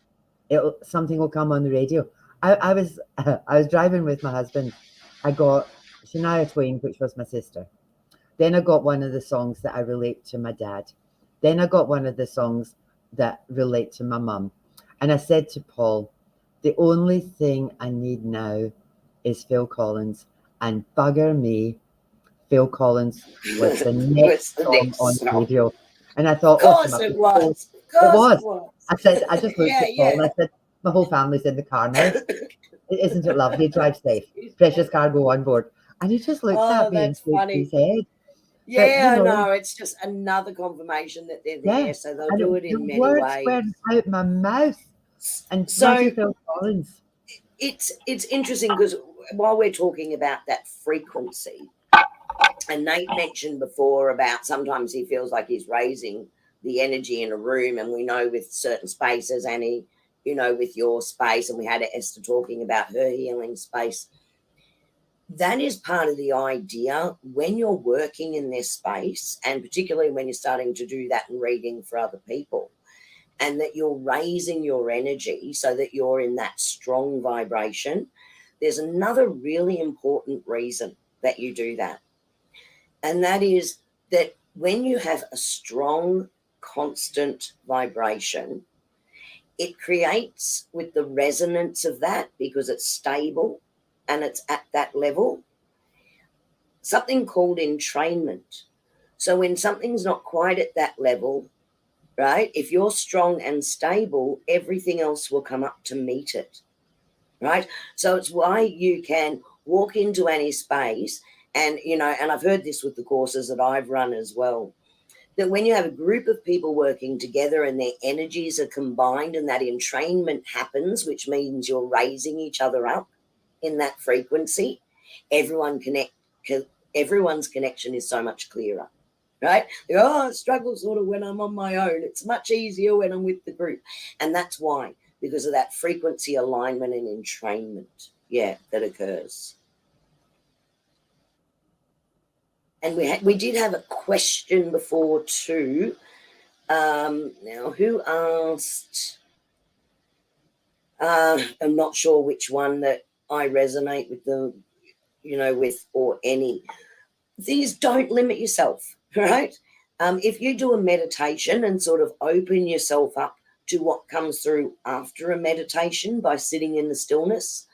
Something will come on the radio. I was I was driving with my husband. I got Shania Twain, which was my sister. Then I got one of the songs that I relate to my dad. Then I got one of the songs that relate to my mum. And I said to Paul, the only thing I need now is Phil Collins. And bugger me, Phil Collins was the next song on the radio. And I thought, Of course my it people. was. Of It course was. it was. I said, I just looked Yeah, at Paul and yeah. I said, my whole family's in the car now. Isn't it lovely? Drive safe. Precious cargo on board. And he just looked at me and That's shook funny. his head. Yeah, no, it's just another confirmation that they're there. Yeah, So they'll and do it in the many words ways. went out my mouth. And So bloody Phil Collins. it's interesting because while we're talking about that frequency, and Nate mentioned before about sometimes he feels like he's raising the energy in a room, and we know with certain spaces, Annie, with your space, and we had Esther talking about her healing space. That is part of the idea when you're working in this space, and particularly when you're starting to do that and reading for other people, and that you're raising your energy so that you're in that strong vibration. There's another really important reason that you do that. And that is that when you have a strong, constant vibration, it creates with the resonance of that, because it's stable and it's at that level, something called entrainment. So when something's not quite at that level, right, if you're strong and stable, everything else will come up to meet it, right? So it's why you can walk into any space and, and I've heard this with the courses that I've run as well, that when you have a group of people working together and their energies are combined and that entrainment happens, which means you're raising each other up in that frequency, everyone's connection is so much clearer, right? I struggle sort of when I'm on my own. It's much easier when I'm with the group. And that's why, because of that frequency alignment and entrainment, that occurs. And we did have a question before too. Now, who asked? I'm not sure which one that I resonate with with or any. The thing is, don't limit yourself, right? If you do a meditation and sort of open yourself up to what comes through after a meditation by sitting in the stillness,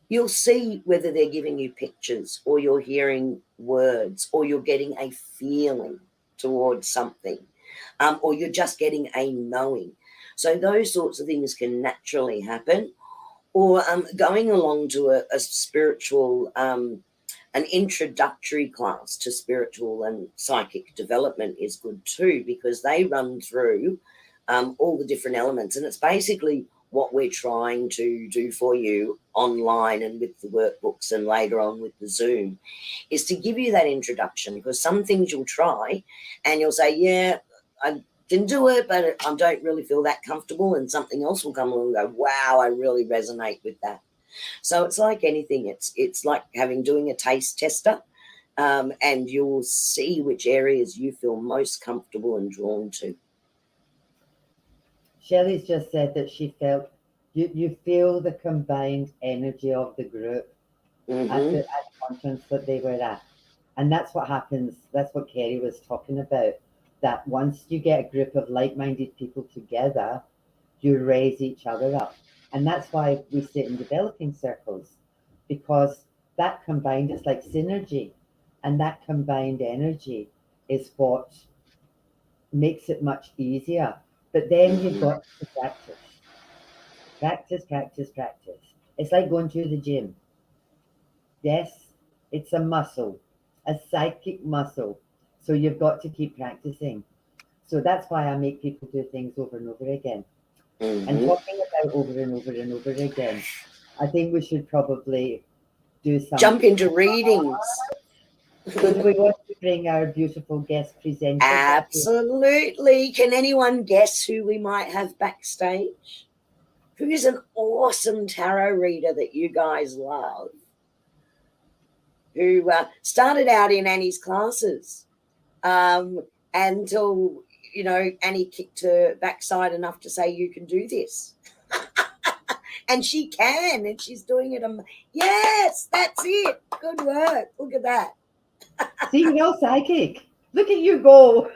you'll see whether they're giving you pictures or you're hearing words or you're getting a feeling towards something, or you're just getting a knowing. So those sorts of things can naturally happen. Or going along to a spiritual, an introductory class to spiritual and psychic development is good too, because they run through all the different elements. And it's basically what we're trying to do for you online and with the workbooks and later on with the Zoom, is to give you that introduction, because some things you'll try and you'll say, yeah, I can do it, but I don't really feel that comfortable, and something else will come along and go, wow, I really resonate with that. So it's like anything. It's like doing a taste tester, and you'll see which areas you feel most comfortable and drawn to. Shelley's just said that she felt you feel the combined energy of the group at the conference that they were at. And that's what happens. That's what Kerrie was talking about, that once you get a group of like-minded people together, you raise each other up. And that's why we sit in developing circles, because that combined, it's like synergy. And that combined energy is what makes it much easier. But then you've got to practice. Practice, practice, practice. It's like going to the gym. Yes, it's a muscle, a psychic muscle. So you've got to keep practicing. So that's why I make people do things over and over again. And talking about over and over and over again, I think we should probably do some. Jump into readings. So do we want to bring our beautiful guest presenter? Absolutely. Can anyone guess who we might have backstage? Who is an awesome tarot reader that you guys love? Who started out in Annie's classes until, you know, Annie kicked her backside enough to say, you can do this. And she can, and she's doing it. Yes, that's it. Good work. Look at that. See, you're psychic. Look at you go.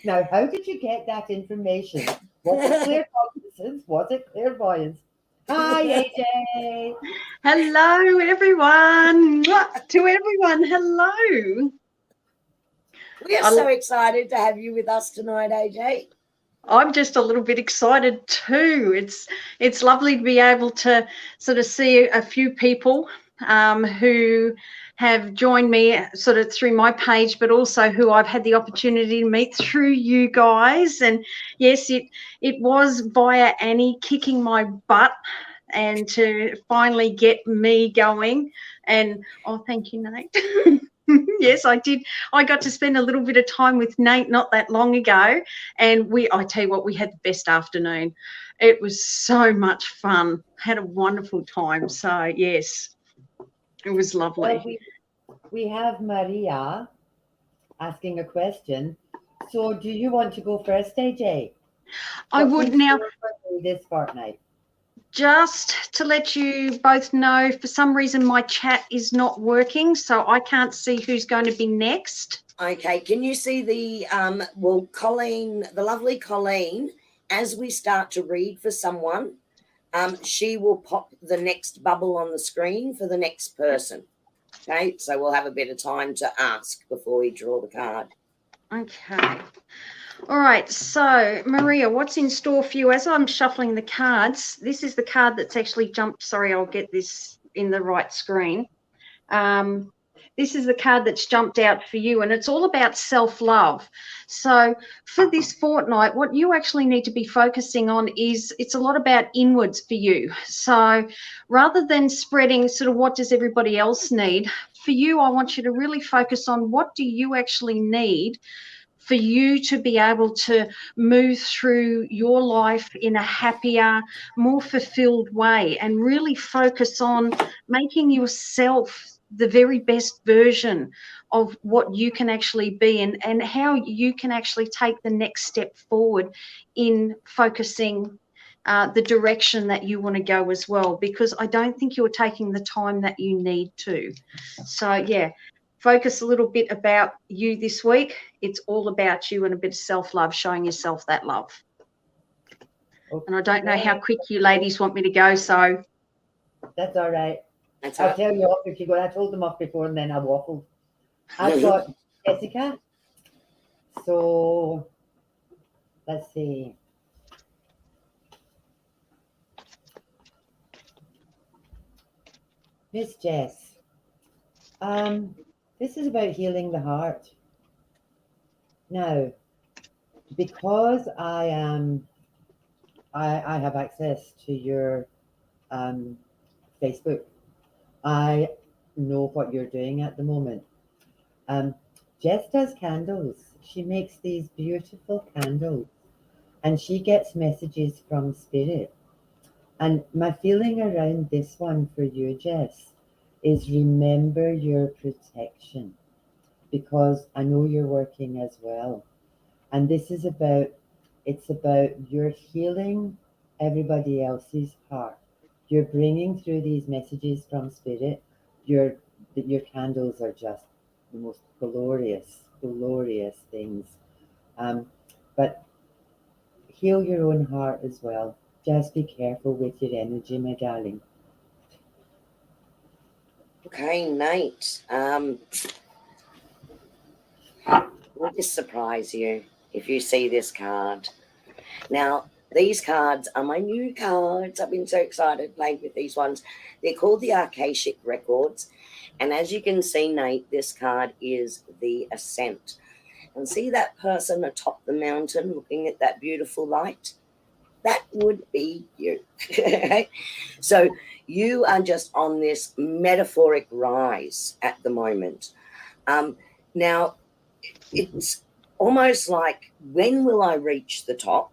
Now, how did you get that information? Was it clairvoyance? Was it clairvoyance? Hi, AJ. Hello, everyone. To everyone, hello. We are so excited to have you with us tonight, AJ. I'm just a little bit excited too. It's lovely to be able to sort of see a few people who have joined me sort of through my page, but also who I've had the opportunity to meet through you guys. And yes, it was via Annie kicking my butt and to finally get me going. And oh, thank you, Nate. Yes, I did. I got to spend a little bit of time with Nate not that long ago, and I tell you what, we had the best afternoon. It was so much fun. Had a wonderful time. So yes, it was lovely. Well, we have Maria asking a question. So do you want to go first, AJ? I would now. This fortnight. Just to let you both know, for some reason my chat is not working, so I can't see who's going to be next. Okay, can you see the Colleen, the lovely Colleen, as we start to read for someone, she will pop the next bubble on the screen for the next person. Okay, so we'll have a bit of time to ask before we draw the card. Okay. All right, so Maria, what's in store for you? As I'm shuffling the cards, this is the card that's actually jumped. Sorry, I'll get this in the right screen. This is the card that's jumped out for you, and it's all about self-love. So for this fortnight, what you actually need to be focusing on is it's a lot about inwards for you. So rather than spreading sort of what does everybody else need, for you, I want you to really focus on what do you actually need for you to be able to move through your life in a happier, more fulfilled way, and really focus on making yourself the very best version of what you can actually be, and how you can actually take the next step forward in focusing the direction that you want to go as well, because I don't think you're taking the time that you need to. So yeah, focus a little bit about you this week. It's all about you and a bit of self-love, showing yourself that love. Okay. And I don't know how quick you ladies want me to go, so. That's all right. I'll tell you off if you go. I told them off before and then I waffled. I've got Jessica. So let's see. Miss Jess. This is about healing the heart. Now, because I have access to your Facebook, I know what you're doing at the moment. Jess does candles. She makes these beautiful candles, and she gets messages from spirit. And my feeling around this one for you, Jess, is remember your protection, because I know you're working as well. And this is it's about you're healing everybody else's heart. You're bringing through these messages from spirit. Your candles are just the most glorious things. But heal your own heart as well. Just be careful with your energy, my darling. Okay, Nate. Will this surprise you if you see this card? Now, these cards are my new cards. I've been so excited playing with these ones. They're called the Akashic Records. And as you can see, Nate, this card is the Ascent. And see that person atop the mountain looking at that beautiful light? That would be you. So you are just on this metaphoric rise at the moment. Now, it's almost like, when will I reach the top?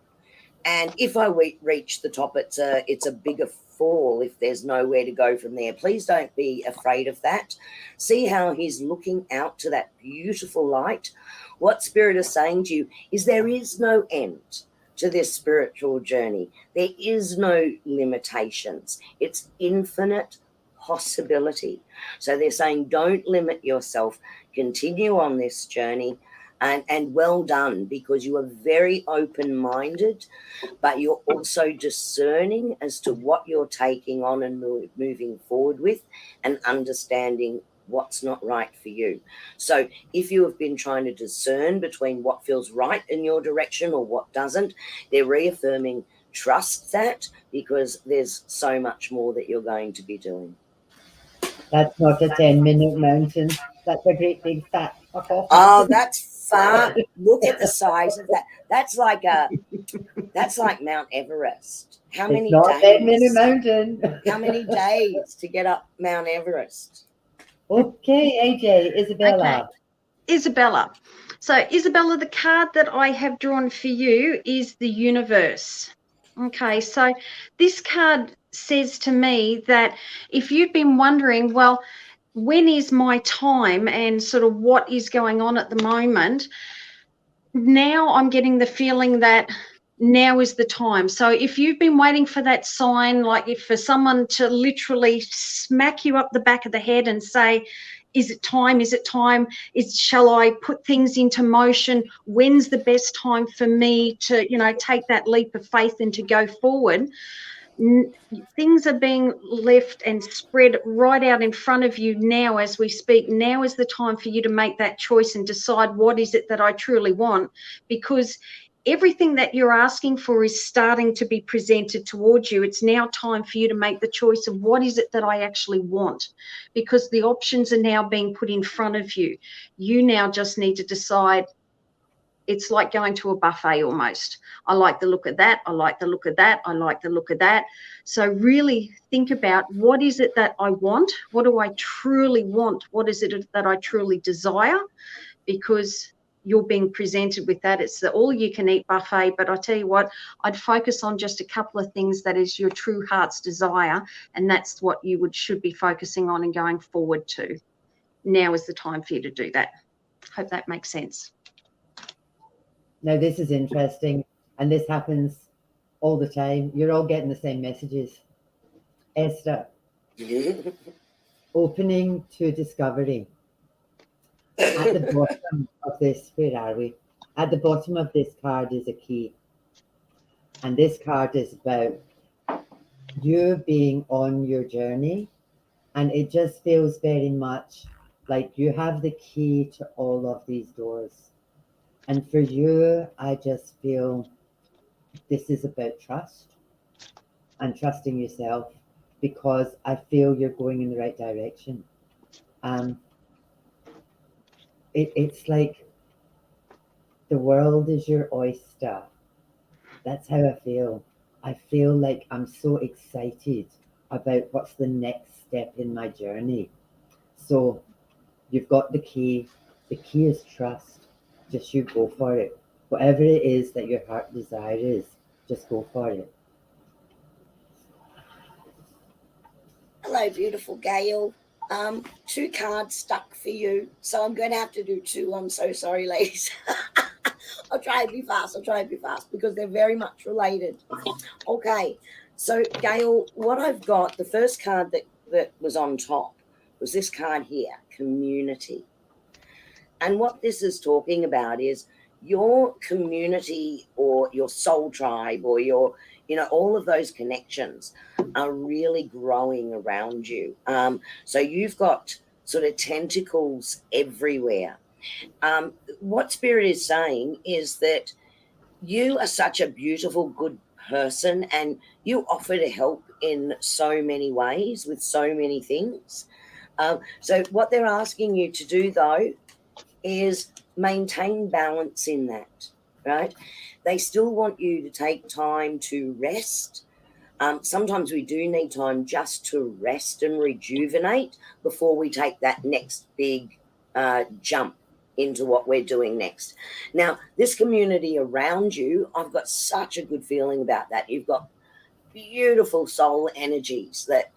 And if I reach the top, it's a bigger fall if there's nowhere to go from there. Please don't be afraid of that. See how he's looking out to that beautiful light. What Spirit is saying to you is there is no end to this spiritual journey. There is no limitations. It's infinite possibility. So they're saying don't limit yourself. Continue on this journey. And well done, because you are very open-minded, but you're also discerning as to what you're taking on and moving forward with, and understanding what's not right for you. So if you have been trying to discern between what feels right in your direction or what doesn't, they're reaffirming trust that, because there's so much more that you're going to be doing. That's not a 10-minute mountain. That's a great big fat fuck off. Oh, that's far. Look at the size of that. That's like Mount Everest. How It's many not a 10-minute days? mountain. How many days to get up Mount Everest? Okay, AJ, Isabella. Okay. Isabella. So, Isabella, the card that I have drawn for you is the universe. Okay, so this card says to me that if you've been wondering, well, when is my time and sort of what is going on at the moment, now I'm getting the feeling that now is the time. So if you've been waiting for that sign, like if for someone to literally smack you up the back of the head and say, is it time? Is it time? Shall I put things into motion? When's the best time for me to, take that leap of faith and to go forward? Things are being left and spread right out in front of you now as we speak. Now is the time for you to make that choice and decide what is it that I truly want, because everything that you're asking for is starting to be presented towards you. It's now time for you to make the choice of what is it that I actually want, because the options are now being put in front of you. You now just need to decide. It's like going to a buffet almost. I like the look of that. I like the look of that. I like the look of that. So really think about, what is it that I want? What do I truly want? What is it that I truly desire? Because you're being presented with that. It's the all-you-can-eat buffet. But I tell you what, I'd focus on just a couple of things that is your true heart's desire, and that's what you should be focusing on and going forward to. Now is the time for you to do that. Hope that makes sense. Now, this is interesting, and this happens all the time. You're all getting the same messages. Esther, opening to discovery. At the bottom of this, where are we? At the bottom of this card is a key. And this card is about you being on your journey. And it just feels very much like you have the key to all of these doors. And for you, I just feel this is about trust and trusting yourself, because I feel you're going in the right direction. It's like the world is your oyster. That's how I feel. I feel like I'm so excited about what's the next step in my journey. So you've got the key. The key is trust. Just you go for it. Whatever it is that your heart desires, just go for it. Hello, beautiful Gail. 2 cards stuck for you, so I'm going to have to do 2. I'm so sorry, ladies. I'll try and be fast. Because they're very much related. Okay, so Gail, what I've got, the first card that was on top was this card here, community. And what this is talking about is your community or your soul tribe or your You know, all of those connections are really growing around you. So you've got sort of tentacles everywhere. What Spirit is saying is that you are such a beautiful, good person, and you offer to help in so many ways with so many things. So what they're asking you to do, though, is maintain balance in that, right? They still want you to take time to rest. Sometimes we do need time just to rest and rejuvenate before we take that next big jump into what we're doing next. Now, this community around you, I've got such a good feeling about that. You've got beautiful soul energies, that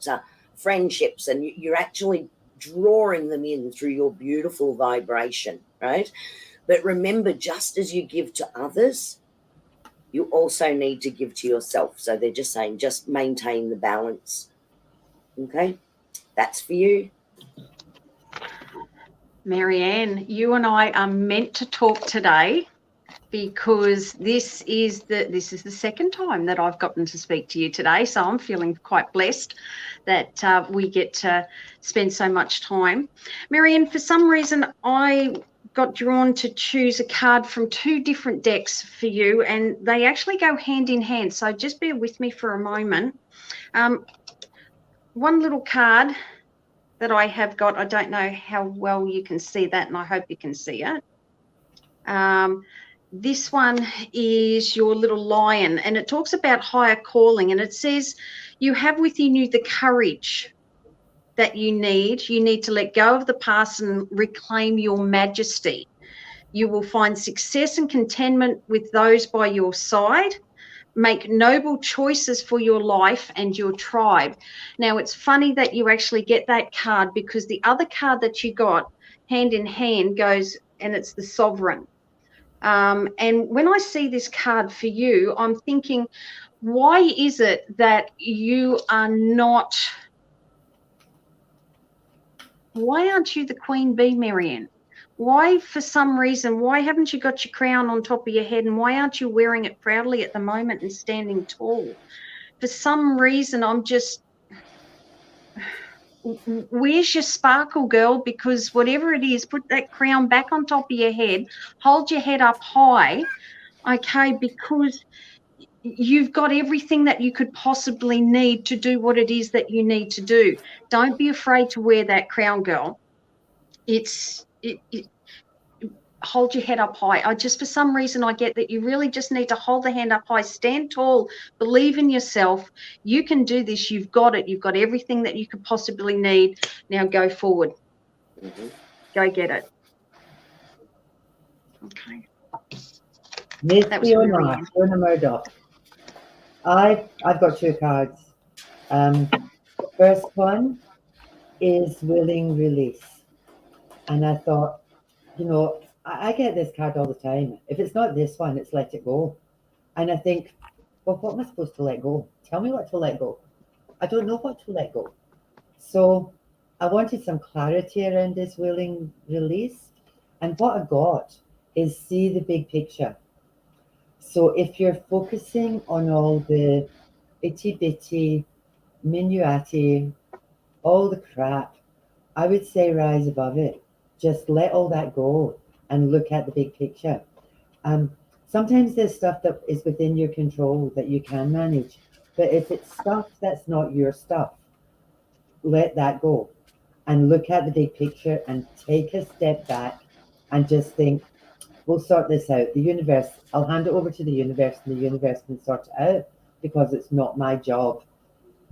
friendships, and you're actually drawing them in through your beautiful vibration, right? But remember, just as you give to others, you also need to give to yourself. So they're just saying, just maintain the balance. Okay, that's for you. Marianne, you and I are meant to talk today, because this is the second time that I've gotten to speak to you today. So I'm feeling quite blessed that we get to spend so much time. Marianne, for some reason, I got drawn to choose a card from two different decks for you, and they actually go hand in hand. So just bear with me for a moment. One little card that I have got, I don't know how well you can see that, and I hope you can see it. This one is your little lion, and it talks about higher calling, and it says you have within you the courage that you need. You need to let go of the past and reclaim your majesty. You will find success and contentment with those by your side. Make noble choices for your life and your tribe. Now, it's funny that you actually get that card, because the other card that you got hand in hand goes, and it's the sovereign. And when I see this card for you, I'm thinking, why is it that you are not, why aren't you the queen bee, Marianne? Why, for some reason, why haven't you got your crown on top of your head, and why aren't you wearing it proudly at the moment and standing tall? For some reason, I'm just, where's your sparkle, girl? Because whatever it is, put that crown back on top of your head, hold your head up high, okay, because you've got everything that you could possibly need to do what it is that you need to do. Don't be afraid to wear that crown, girl. Hold your head up high. For some reason, I get that you really just need to hold the hand up high, stand tall, believe in yourself. You can do this. You've got it. You've got everything that you could possibly need. Now go forward. Mm-hmm. Go get it. Okay. Miss That was Fiona Murdoch. I've got two cards. The first one is willing release. And I thought, you know, I get this card all the time. If it's not this one, it's let it go. And I think, well, what am I supposed to let go? Tell me what to let go. I don't know what to let go. So I wanted some clarity around this willing release. And what I got is see the big picture. So if you're focusing on all the itty bitty, minuati, all the crap, I would say rise above it. Just let all that go and look at the big picture. Sometimes there's stuff that is within your control that you can manage, but if it's stuff that's not your stuff, let that go and look at the big picture and take a step back and just think, we'll sort this out. The universe, I'll hand it over to the universe, and the universe can sort it out, because it's not my job.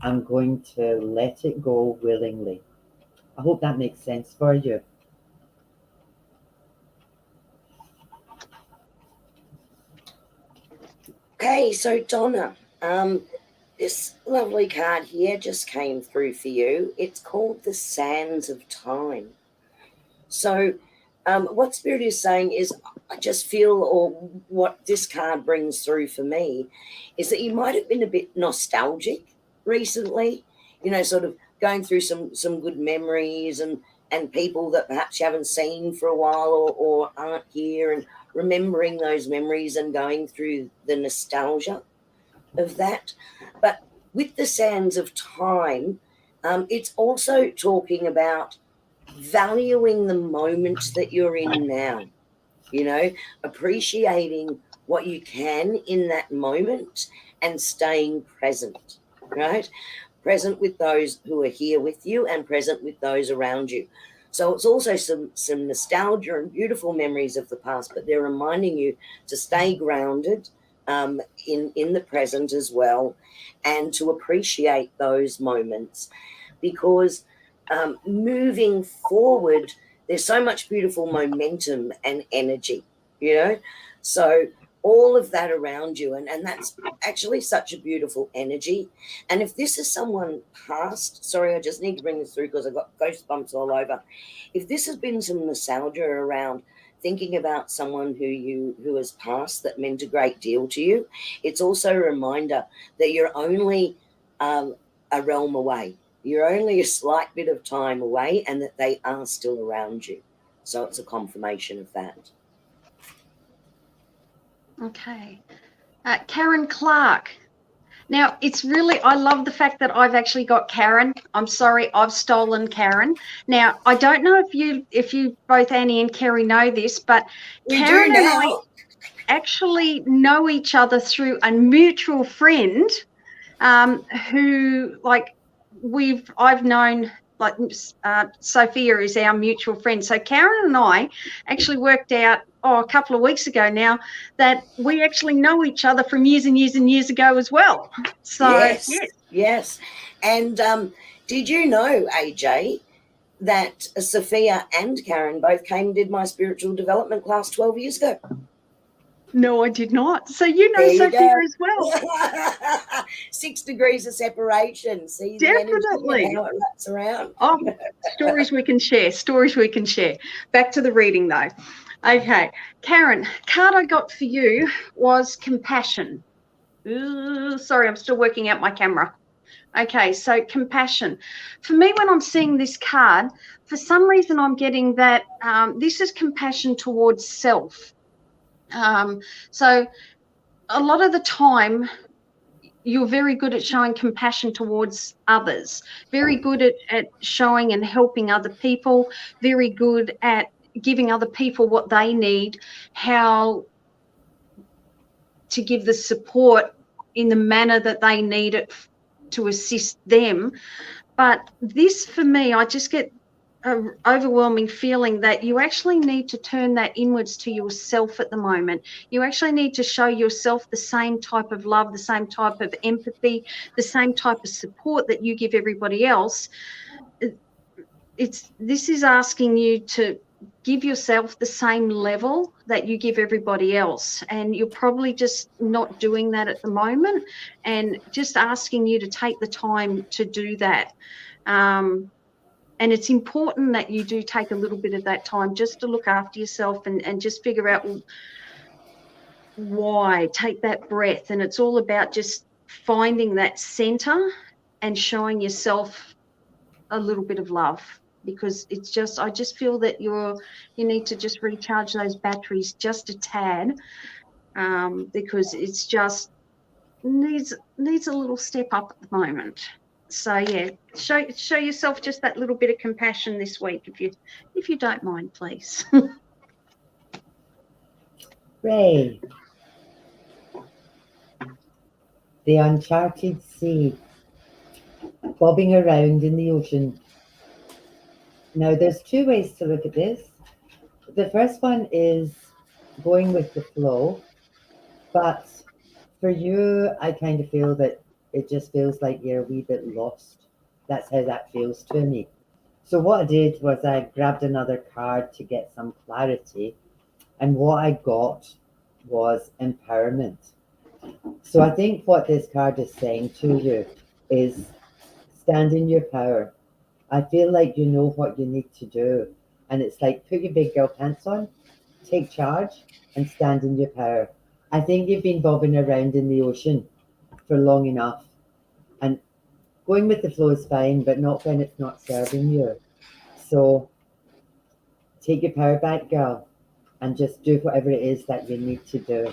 I'm going to let it go willingly. I hope that makes sense for you. Okay, so Donna, this lovely card here just came through for you. It's called the Sands of Time. So what Spirit is saying is, I just feel, or what this card brings through for me, is that you might have been a bit nostalgic recently, you know, sort of going through some good memories and people that perhaps you haven't seen for a while or aren't here, and remembering those memories and going through the nostalgia. of that. But with the sands of time, it's also talking about valuing the moment that you're in now, you know, appreciating what you can in that moment and staying present, right? Present with those who are here with you and present with those around you. So it's also some nostalgia and beautiful memories of the past, but they're reminding you to stay grounded in the present as well, and to appreciate those moments, because moving forward, there's so much beautiful momentum and energy, you know. So all of that around you, and that's actually such a beautiful energy. And if this is someone past, sorry, I just need to bring this through because I've got goosebumps all over. If this has been some nostalgia around thinking about someone who has passed that meant a great deal to you, it's also a reminder that you're only a realm away. You're only a slight bit of time away, and that they are still around you. So it's a confirmation of that. Okay. Karen Clark. Now, it's really, I love the fact that I've actually got Karen. I'm sorry, I've stolen Karen. Now, I don't know if you both, Annie and Kerrie, know this, but We Karen do and now. I actually know each other through a mutual friend who, like, I've known, like, Sophia is our mutual friend. So Karen and I actually worked out a couple of weeks ago now that we actually know each other from years and years and years ago as well. So yes. And did you know, AJ, that Sophia and Karen both came and did my spiritual development class 12 years ago? No, I did not. So you know There you Sophia go. as well. 6 degrees of separation. See the energy Definitely. and how it wraps around. Oh, stories we can share. Stories we can share. Back to the reading, though. Okay, Karen, card I got for you was compassion. Ooh, sorry, I'm still working out my camera. Okay, so compassion. For me, when I'm seeing this card, for some reason I'm getting that this is compassion towards self. So a lot of the time, you're very good at showing compassion towards others, very good at showing and helping other people, very good at giving other people what they need, how to give the support in the manner that they need it to assist them. But this, for me, I just get an overwhelming feeling that you actually need to turn that inwards to yourself at the moment. You actually need to show yourself the same type of love, the same type of empathy, the same type of support that you give everybody else. This is asking you to give yourself the same level that you give everybody else, and you're probably just not doing that at the moment, and just asking you to take the time to do that. And it's important that you do take a little bit of that time just to look after yourself and just figure out why. Take that breath, and it's all about just finding that center and showing yourself a little bit of love, because it's just, I just feel that you need to just recharge those batteries just a tad, because it's just needs a little step up at the moment. So yeah, show yourself just that little bit of compassion this week, if you don't mind, please. Ray, the uncharted sea, bobbing around in the ocean. Now, there's two ways to look at this. The first one is going with the flow, but for you, I kind of feel that it just feels like you're a wee bit lost. That's how that feels to me. So what I did was I grabbed another card to get some clarity, and what I got was empowerment. So I think what this card is saying to you is stand in your power. I feel like you know what you need to do. And it's like, put your big girl pants on, take charge, and stand in your power. I think you've been bobbing around in the ocean for long enough. And going with the flow is fine, but not when it's not serving you. So take your power back, girl, and just do whatever it is that you need to do.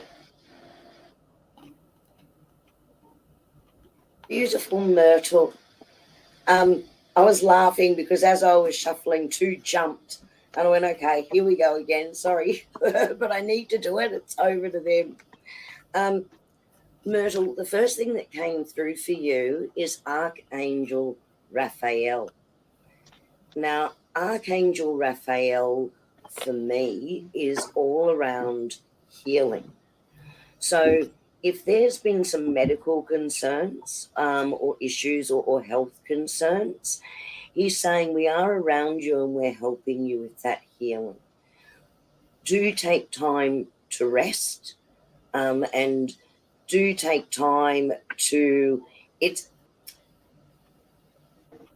Beautiful Myrtle. I was laughing because as I was shuffling, 2 jumped. And I went, okay, here we go again. Sorry, but I need to do it. It's over to them. Myrtle, the first thing that came through for you is Archangel Raphael. Now, Archangel Raphael, for me, is all around healing. So if there's been some medical concerns or issues or health concerns, he's saying we are around you and we're helping you with that healing. Do take time to rest and do take time to...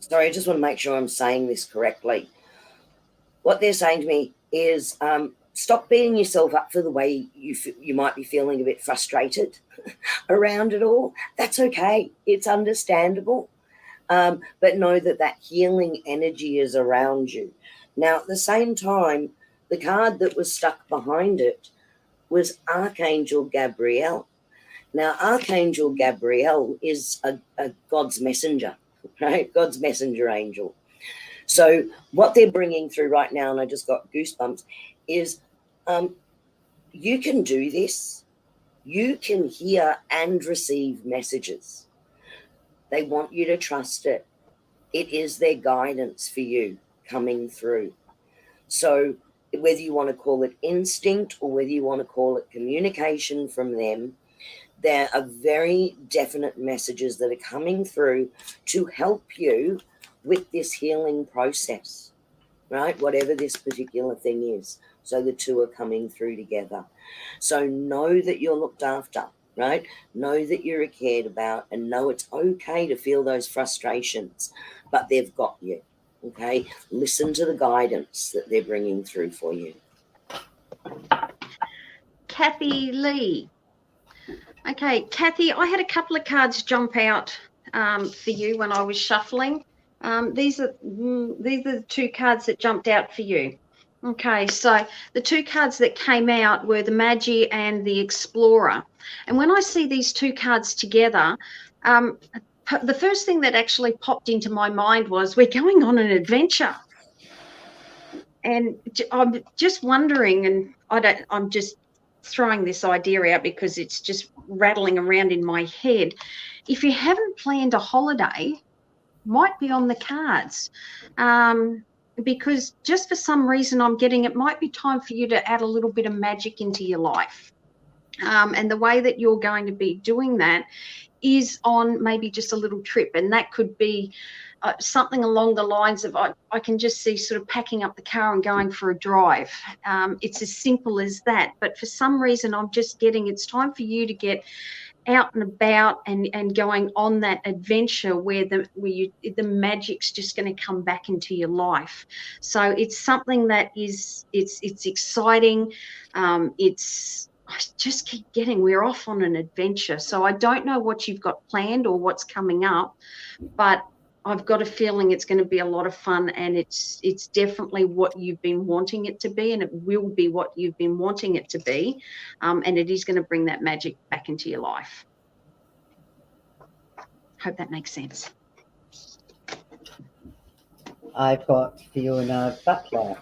Sorry, I just want to make sure I'm saying this correctly. What they're saying to me is stop beating yourself up for the way you might be feeling a bit frustrated around it all. That's okay. It's understandable. But know that healing energy is around you. Now, at the same time, the card that was stuck behind it was Archangel Gabriel. Now, Archangel Gabriel is a God's messenger, right? God's messenger angel. So what they're bringing through right now, and I just got goosebumps, is you can do this. You can hear and receive messages. They want you to trust it. It is their guidance for you coming through. So whether you want to call it instinct or whether you want to call it communication from them, there are very definite messages that are coming through to help you with this healing process, right? Whatever this particular thing is. So the two are coming through together. So know that you're looked after, right? Know that you're cared about and know it's okay to feel those frustrations, but they've got you, okay? Listen to the guidance that they're bringing through for you. Kathy Lee. Okay, Kathy, I had a couple of cards jump out for you when I was shuffling. These are the 2 cards that jumped out for you. Okay, so the 2 cards that came out were the Magi and the Explorer. And when I see these 2 cards together, the first thing that actually popped into my mind was we're going on an adventure. And I'm just wondering, and I'm just throwing this idea out because it's just rattling around in my head. If you haven't planned a holiday, might be on the cards. Because just for some reason I'm getting it might be time for you to add a little bit of magic into your life. And the way that you're going to be doing that is on maybe just a little trip, and that could be something along the lines of I can just see sort of packing up the car and going for a drive. It's as simple as that, but for some reason I'm just getting it's time for you to get out and about and going on that adventure where the magic's just going to come back into your life. So it's something that is it's exciting. I just keep getting we're off on an adventure. So I don't know what you've got planned or what's coming up, but I've got a feeling it's going to be a lot of fun, and it's definitely what you've been wanting it to be, and it will be what you've been wanting it to be, and it is going to bring that magic back into your life. Hope that makes sense. I've got Fiona Butler,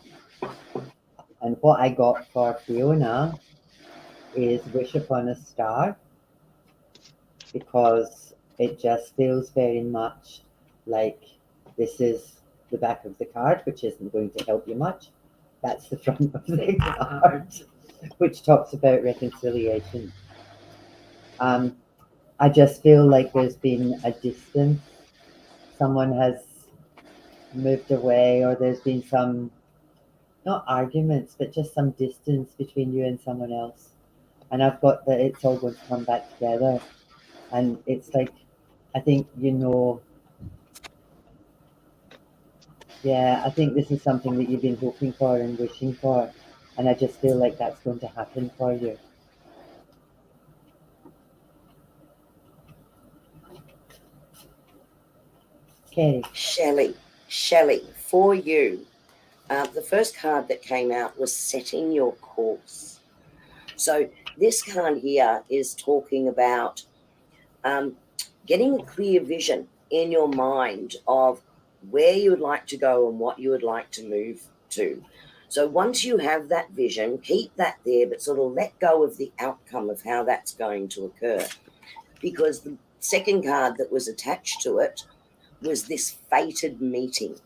and what I got for Fiona is Wish Upon a Star, because it just feels very much like this is the back of the card, which isn't going to help you much. That's the front of the card, which talks about reconciliation. I just feel like there's been a distance. Someone has moved away, or there's been some, not arguments, but just some distance between you and someone else. And I've got that it's all going to come back together. And it's like, I think, I think this is something that you've been hoping for and wishing for. And I just feel like that's going to happen for you. Kerrie. Shelley, for you, the first card that came out was Setting Your Course. So this card here is talking about getting a clear vision in your mind of where you would like to go and what you would like to move to. So once you have that vision, keep that there, but sort of let go of the outcome of how that's going to occur. Because the second card that was attached to it was this fated meeting.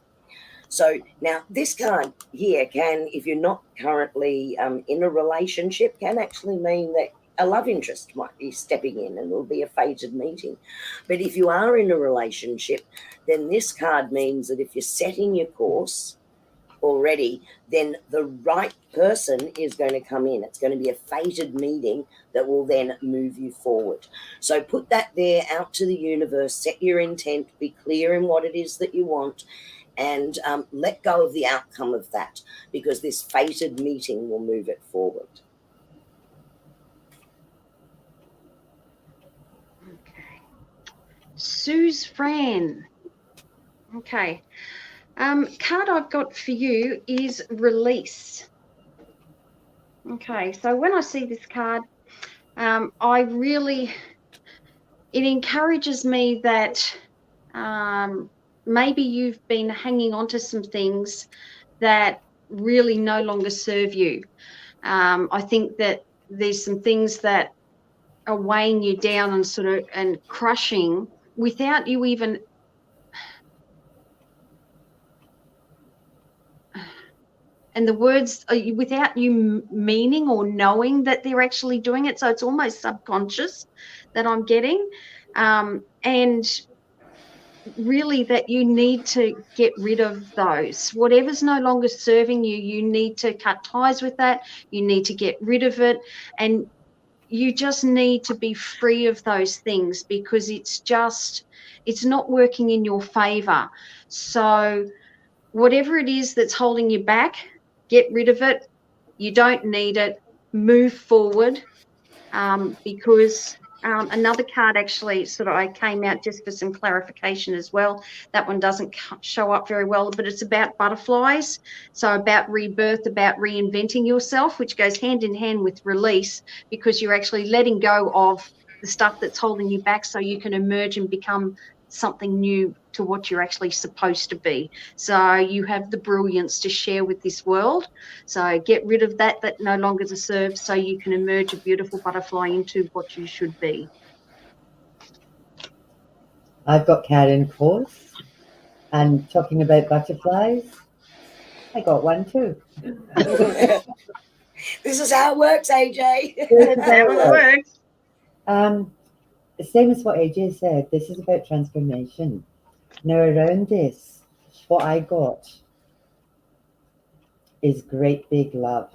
So now this card here can, if you're not currently in a relationship, can actually mean that a love interest might be stepping in and it will be a fated meeting. But if you are in a relationship, then this card means that if you're setting your course already, then the right person is going to come in. It's going to be a fated meeting that will then move you forward. So put that there out to the universe, set your intent, be clear in what it is that you want, and let go of the outcome of that, because this fated meeting will move it forward. Okay. Sue's Fran. Okay. Card I've got for you is release. Okay, so when I see this card, it encourages me that maybe you've been hanging on to some things that really no longer serve you. I think that there's some things that are weighing you down and sort of and crushing without you even and the words without you meaning or knowing that they're actually doing it. So it's almost subconscious that I'm getting. And really that you need to get rid of those. Whatever's no longer serving you, you need to cut ties with that. You need to get rid of it. And you just need to be free of those things because it's not working in your favor. So whatever it is that's holding you back, get rid of it. You don't need it. Move forward, because another card actually sort of I came out just for some clarification as well. That one doesn't show up very well, but it's about butterflies. So about rebirth, about reinventing yourself, which goes hand in hand with release, because you're actually letting go of the stuff that's holding you back so you can emerge and become something new to what you're actually supposed to be. So you have the brilliance to share with this world. So get rid of that no longer serves so you can emerge a beautiful butterfly into what you should be. I've got Karen Course, and talking about butterflies, I got one too. This is how it works, AJ. This is That's how it works. Same as what AJ said, this is about transformation. Now around this, what I got is great big love.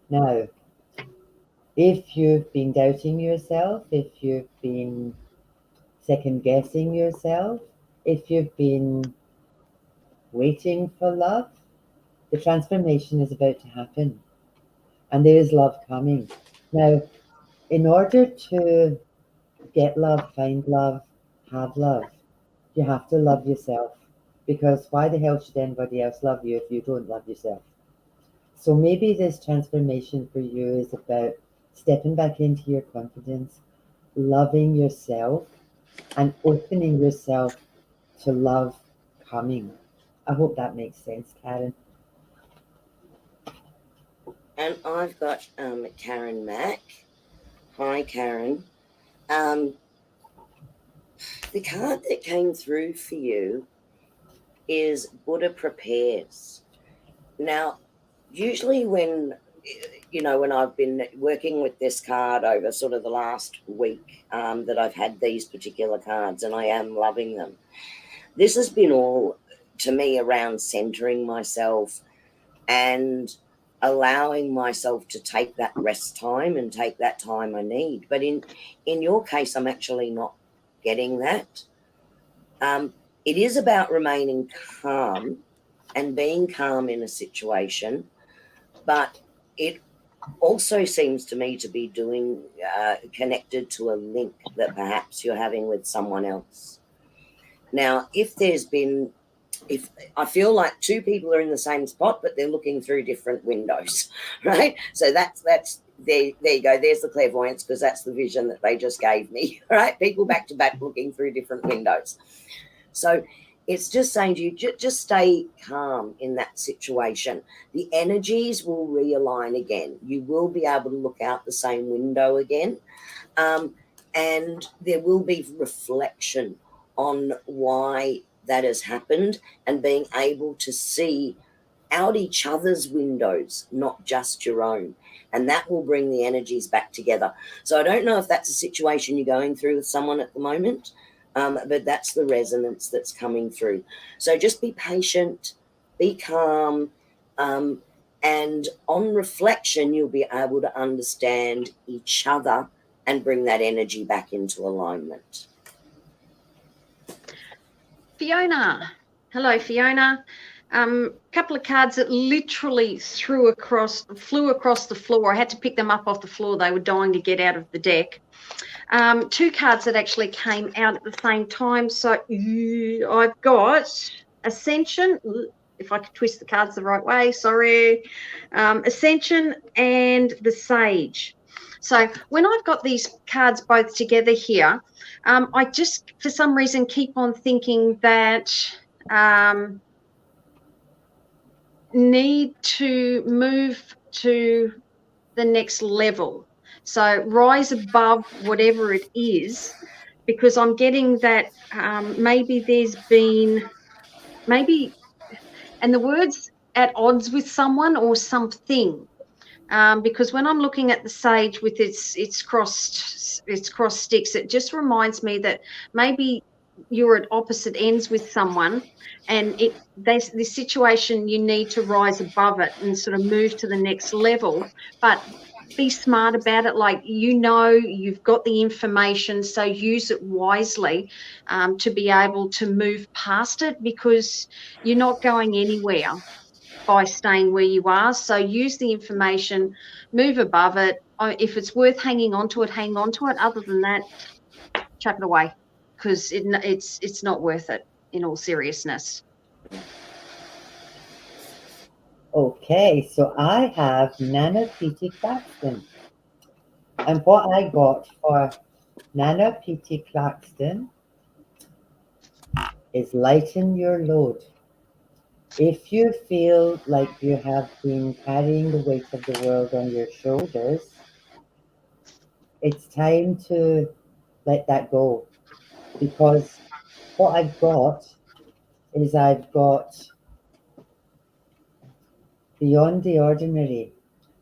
Now, if you've been doubting yourself, if you've been second guessing yourself, if you've been waiting for love, the transformation is about to happen and there is love coming. Now, in order to get love, find love, have love, you have to love yourself, because why the hell should anybody else love you if you don't love yourself? So maybe this transformation for you is about stepping back into your confidence, loving yourself, and opening yourself to love coming. I hope that makes sense, Karen. And I've got Karen Mack. Hi, Karen. The card that came through for you is Buddha Prepares. Now, usually when I've been working with this card over sort of the last week that I've had these particular cards, and I am loving them. This has been all to me around centering myself and allowing myself to take that rest time and take that time I need. But in your case, I'm actually not getting that. It is about remaining calm and being calm in a situation, but it also seems to me to be doing connected to a link that perhaps you're having with someone else. Now, if there's been if I feel like two people are in the same spot, but they're looking through different windows, right? So that's there you go. There's the clairvoyance, because that's the vision that they just gave me, right? People back to back looking through different windows. So it's just saying to you, just stay calm in that situation. The energies will realign again. You will be able to look out the same window again. And there will be reflection on why that has happened, and being able to see out each other's windows, not just your own. And that will bring the energies back together. So I don't know if that's a situation you're going through with someone at the moment, but that's the resonance that's coming through. So just be patient, be calm, and on reflection, you'll be able to understand each other and bring that energy back into alignment. Fiona. Hello, Fiona. Couple of cards that literally flew across the floor. I had to pick them up off the floor. They were dying to get out of the deck. Two cards that actually came out at the same time. So I've got Ascension. If I could twist the cards the right way, sorry. Ascension and the Sage. So when I've got these cards both together here, I just, for some reason, keep on thinking that need to move to the next level. So rise above whatever it is, because I'm getting that maybe there's been, and the word's at odds with someone or something. Because when I'm looking at the Sage with its crossed sticks, it just reminds me that maybe you're at opposite ends with someone, and there's this situation, you need to rise above it and sort of move to the next level, but be smart about it. Like, you've got the information, so use it wisely to be able to move past it, because you're not going anywhere by staying where you are. So use the information, move above it. If it's worth hanging on to it, hang on to it. Other than that, chuck it away, because it's not worth it, in all seriousness. Okay, so I have Nana P.T. Claxton. And what I got for Nana P.T. Claxton is lighten your load. If you feel like you have been carrying the weight of the world on your shoulders, it's time to let that go. Because what I've got is I've got beyond the ordinary.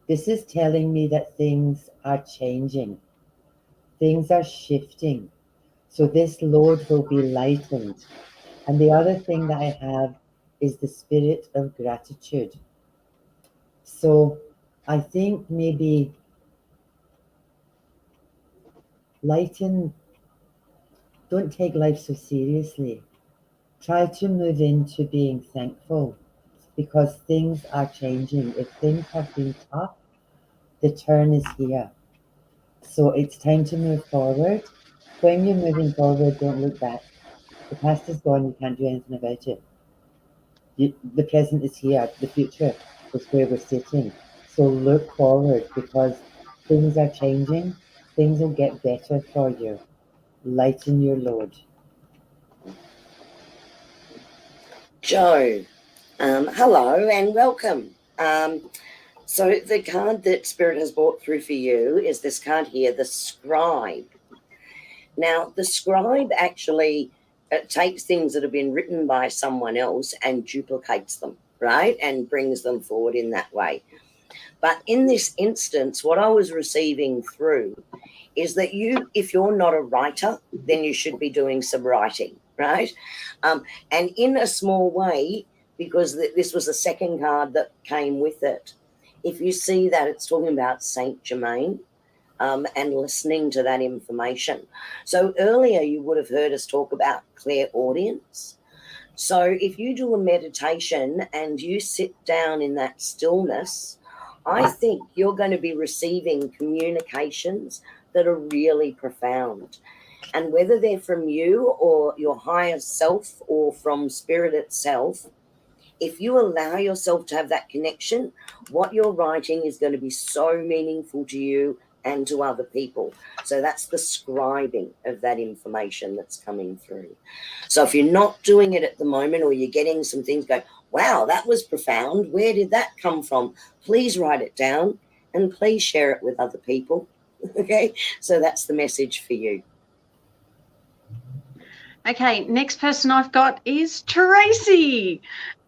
This is telling me that things are changing. Things are shifting. So this load will be lightened. And the other thing that I have is the spirit of gratitude. So I think maybe don't take life so seriously. Try to move into being thankful, because things are changing. If things have been tough, the turn is here. So it's time to move forward. When you're moving forward, don't look back. The past is gone, you can't do anything about it. The present is here, the future is where we're sitting. So look forward, because things are changing, things will get better for you. Lighten your load. Joe, hello and welcome. So the card that Spirit has brought through for you is this card here, the Scribe. Now, the Scribe actually takes things that have been written by someone else and duplicates them, right? And brings them forward in that way. But in this instance, what I was receiving through is that if you're not a writer, then you should be doing some writing, right? And in a small way, because this was the second card that came with it, if you see that, it's talking about Saint Germain, and listening to that information. So earlier you would have heard us talk about clairaudience. So if you do a meditation and you sit down in that stillness, I think you're going to be receiving communications that are really profound. And whether they're from you or your higher self or from spirit itself, if you allow yourself to have that connection, what you're writing is going to be so meaningful to you and to other people. So that's the scribing of that information that's coming through. So if you're not doing it at the moment, or you're getting some things going, wow, that was profound, where did that come from? Please write it down and please share it with other people. Okay, so that's the message for you. Okay, next person I've got is Tracy.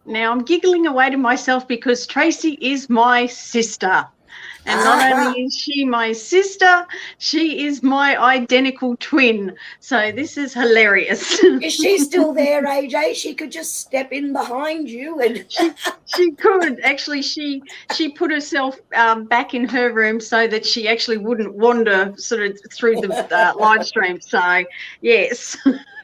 Now I'm giggling away to myself because Tracy is my sister. And not only is she my sister, she is my identical twin. So this is hilarious. Is she still there, AJ? She could just step in behind you and she could. Actually, she put herself back in her room so that she actually wouldn't wander sort of through the live stream. So yes.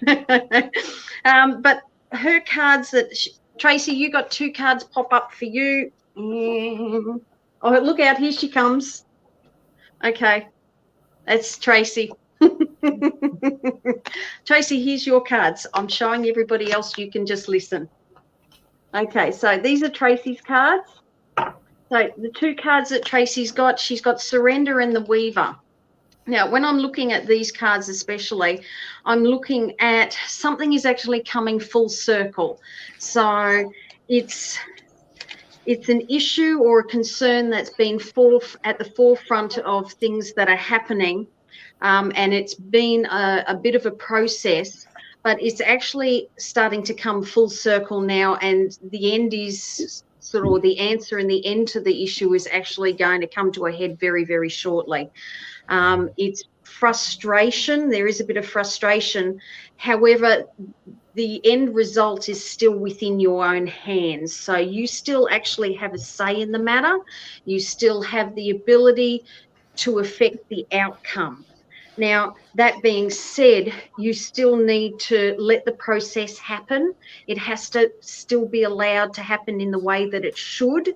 But her cards that Tracy, you got 2 cards pop up for you. Oh, look out, here she comes. Okay, that's Tracy. Tracy, here's your cards. I'm showing everybody else, you can just listen. Okay, so these are Tracy's cards. So the 2 cards that Tracy's got, she's got Surrender and the Weaver. Now, when I'm looking at these cards especially, I'm looking at something is actually coming full circle. So it's an issue or a concern that's been at the forefront of things that are happening, and it's been a bit of a process, but it's actually starting to come full circle now, and the end is the answer and the end to the issue is actually going to come to a head very, very shortly. It's frustration. There is a bit of frustration. However, the end result is still within your own hands. So you still actually have a say in the matter. You still have the ability to affect the outcome. Now, that being said, you still need to let the process happen. It has to still be allowed to happen in the way that it should.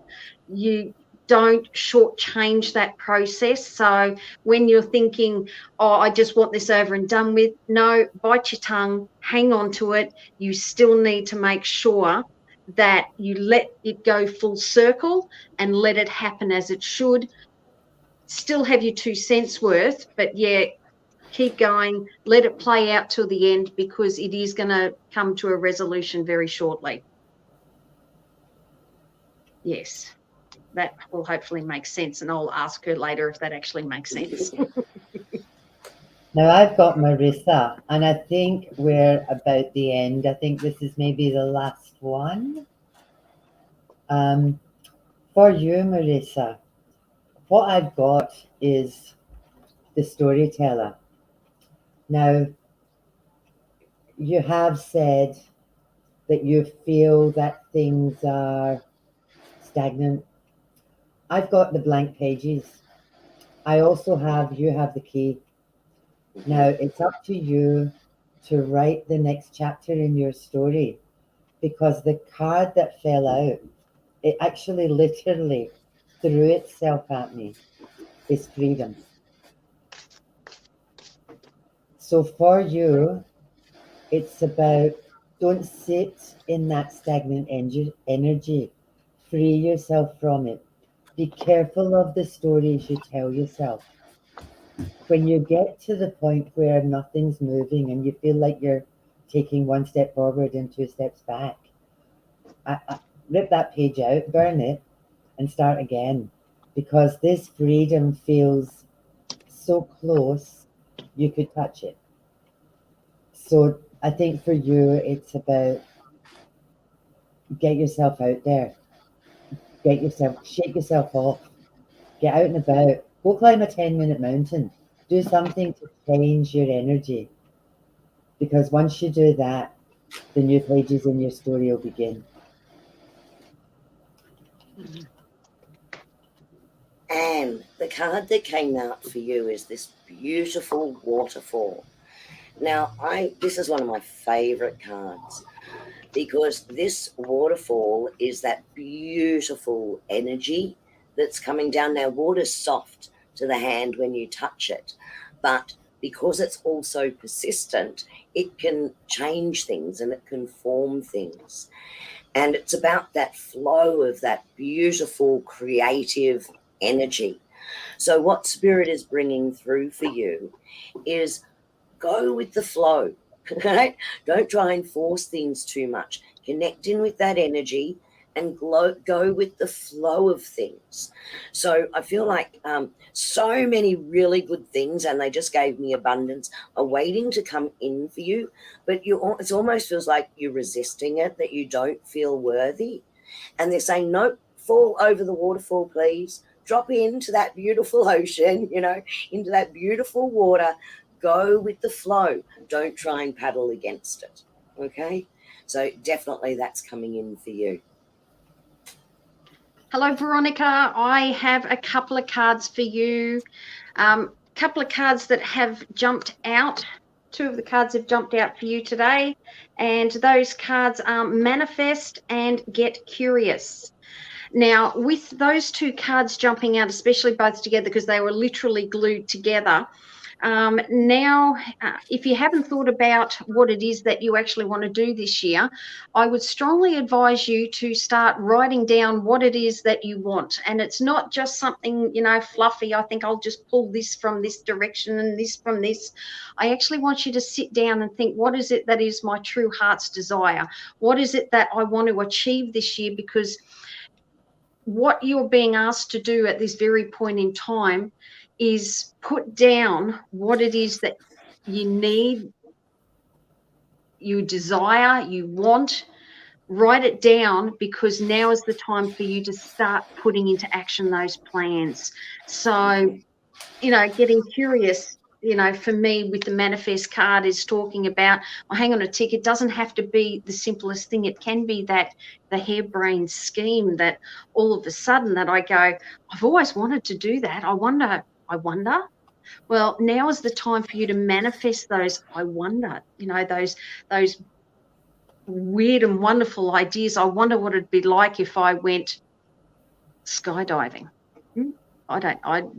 You don't shortchange that process. So when you're thinking, oh, I just want this over and done with, no, bite your tongue, hang on to it. You still need to make sure that you let it go full circle and let it happen as it should. Still have your 2 cents worth, but yeah, keep going, let it play out till the end, because it is going to come to a resolution very shortly. Yes, that will hopefully make sense, and I'll ask her later if that actually makes sense. Now I've got Marissa, and I think we're about the end. I think this is maybe the last one. For you, Marissa, what I've got is the storyteller. Now, you have said that you feel that things are stagnant. I've got the blank pages. I also have, you have the key. Now, it's up to you to write the next chapter in your story, because the card that fell out, it actually literally threw itself at me, is freedom. So for you, it's about, don't sit in that stagnant energy. Free yourself from it. Be careful of the stories you tell yourself. When you get to the point where nothing's moving and you feel like you're taking 1 step forward and 2 steps back, rip that page out, burn it, and start again. Because this freedom feels so close, you could touch it. So I think for you, it's about get yourself out there. Shake yourself off. Get out and about. Go climb a 10-minute mountain. Do something to change your energy. Because once you do that, the new pages in your story will begin. And the card that came out for you is this beautiful waterfall. Now, this is one of my favorite cards, because this waterfall is that beautiful energy that's coming down. Now, water's soft to the hand when you touch it, but because it's also persistent, it can change things and it can form things. And it's about that flow of that beautiful, creative energy. So what Spirit is bringing through for you is go with the flow. Right? Don't try and force things too much. Connect in with that energy and go with the flow of things. So I feel like so many really good things, and they just gave me abundance, are waiting to come in for you, but it almost feels like you're resisting it, that you don't feel worthy. And they're saying, nope, fall over the waterfall, please. Drop into that beautiful ocean, into that beautiful water. Go with the flow. Don't try and paddle against it. Okay? So definitely that's coming in for you. Hello, Veronica. I have a couple of cards for you. Couple of cards that have jumped out. 2 of the cards have jumped out for you today. And those cards are Manifest and Get Curious. Now, with those 2 cards jumping out, especially both together because they were literally glued together, now, if you haven't thought about what it is that you actually want to do this year, I would strongly advise you to start writing down what it is that you want. And it's not just something, fluffy. I think I'll just pull this from this direction and this from this. I actually want you to sit down and think, what is it that is my true heart's desire? What is it that I want to achieve this year? Because what you're being asked to do at this very point in time is put down what it is that you need, you desire, you want. Write it down, because now is the time for you to start putting into action those plans. So, getting curious, for me with the Manifest card is talking about, hang on a tick, it doesn't have to be the simplest thing. It can be that the harebrained scheme that all of a sudden that I go, I've always wanted to do that. I wonder. Well, now is the time for you to manifest those I wonder, those weird and wonderful ideas. I wonder what it'd be like if I went skydiving.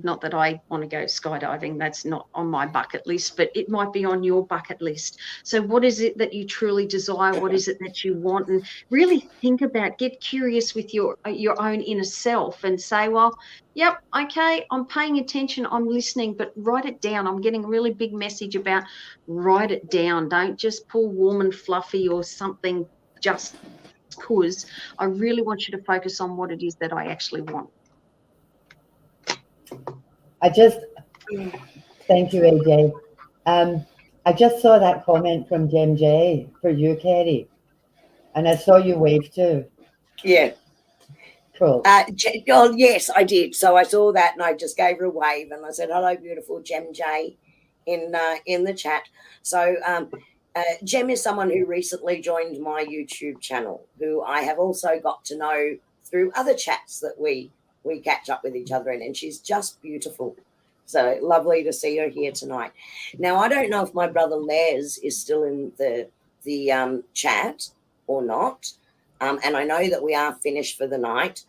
Not that I want to go skydiving. That's not on my bucket list, but it might be on your bucket list. So what is it that you truly desire? What is it that you want? And really think about, get curious with your own inner self and say, well, yep, okay, I'm paying attention, I'm listening, but write it down. I'm getting a really big message about write it down. Don't just pull warm and fluffy or something just because. I really want you to focus on what it is that I actually want. Thank you, AJ. I just saw that comment from Jem J for you, Kerrie, and I saw you wave too. Yeah. Cool. Yes, I did. So I saw that and I just gave her a wave and I said, hello, beautiful Jem J in the chat. So Jem is someone who recently joined my YouTube channel, who I have also got to know through other chats that we catch up with each other in, and she's just beautiful. So lovely to see her here tonight. Now, I don't know if my brother Les is still in the chat or not, and I know that we are finished for the night,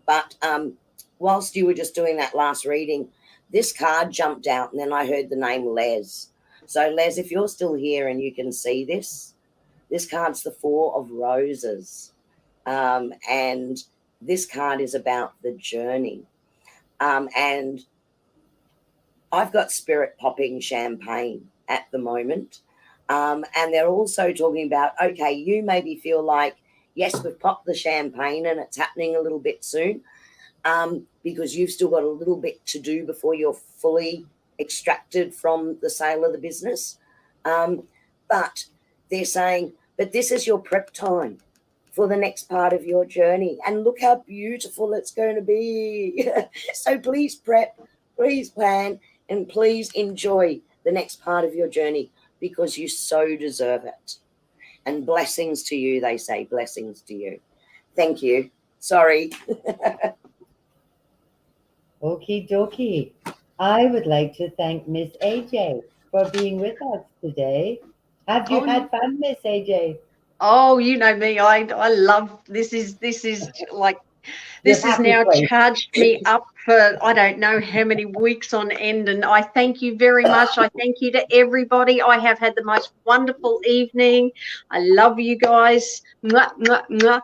but whilst you were just doing that last reading, this card jumped out, and then I heard the name Les. So, Les, if you're still here and you can see this card's the 4 of Roses, and this card is about the journey. And I've got Spirit popping champagne at the moment. And they're also talking about, okay, you maybe feel like, yes, we've popped the champagne and it's happening a little bit soon, because you've still got a little bit to do before you're fully extracted from the sale of the business. But they're saying, but this is your prep time for the next part of your journey. And look how beautiful it's going to be. So please prep, please plan, and please enjoy the next part of your journey, because you so deserve it. And blessings to you, they say, blessings to you. Thank you. Sorry. Okie dokie. I would like to thank Miss AJ for being with us today. Have you had fun, Miss AJ? Oh, you know me. I love this. Is like This has happy now place. charged me up for I don't know how many weeks on end, and I thank you very much. I thank you to everybody. I have had the most wonderful evening. I love you guys. Mwah, mwah, mwah.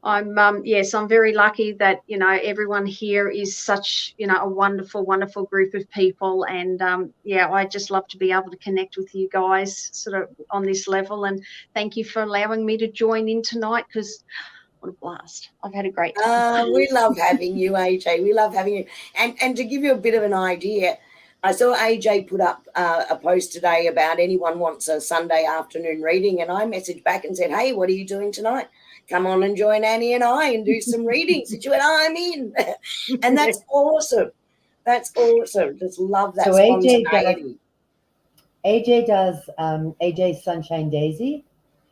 I'm very lucky that everyone here is such a wonderful group of people, and I just love to be able to connect with you guys sort of on this level. And thank you for allowing me to join in tonight, because what a blast. I've had a great time. We love having you, AJ. We love having you. And to give you a bit of an idea, I saw AJ put up a post today about anyone wants a Sunday afternoon reading, and I messaged back and said, hey, what are you doing tonight? Come on and join Annie and I and do some readings. And she went, I'm in. And that's awesome. That's awesome. Just love that So spontaneity. AJ does AJ's Sunshine Daisy.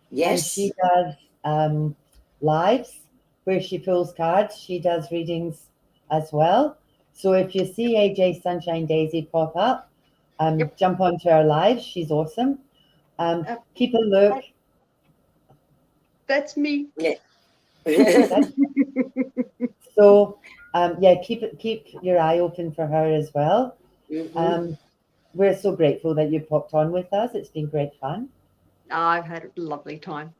Yes. And she does lives where she pulls cards. She does readings as well. So if you see AJ Sunshine Daisy pop up, jump onto her live. She's awesome. Keep a look. That's me. Yeah. So keep your eye open for her as well. Mm-hmm. We're so grateful that you popped on with us. It's been great fun. I've had a lovely time.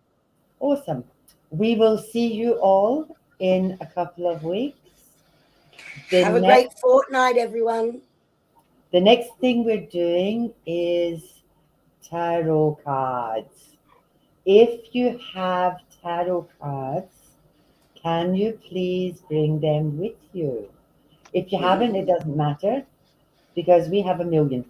Awesome. We will see you all in a couple of weeks. Have a great fortnight, everyone. The next thing we're doing is tarot cards. If you have tarot cards, can you please bring them with you? If you haven't, it doesn't matter, because we have a million.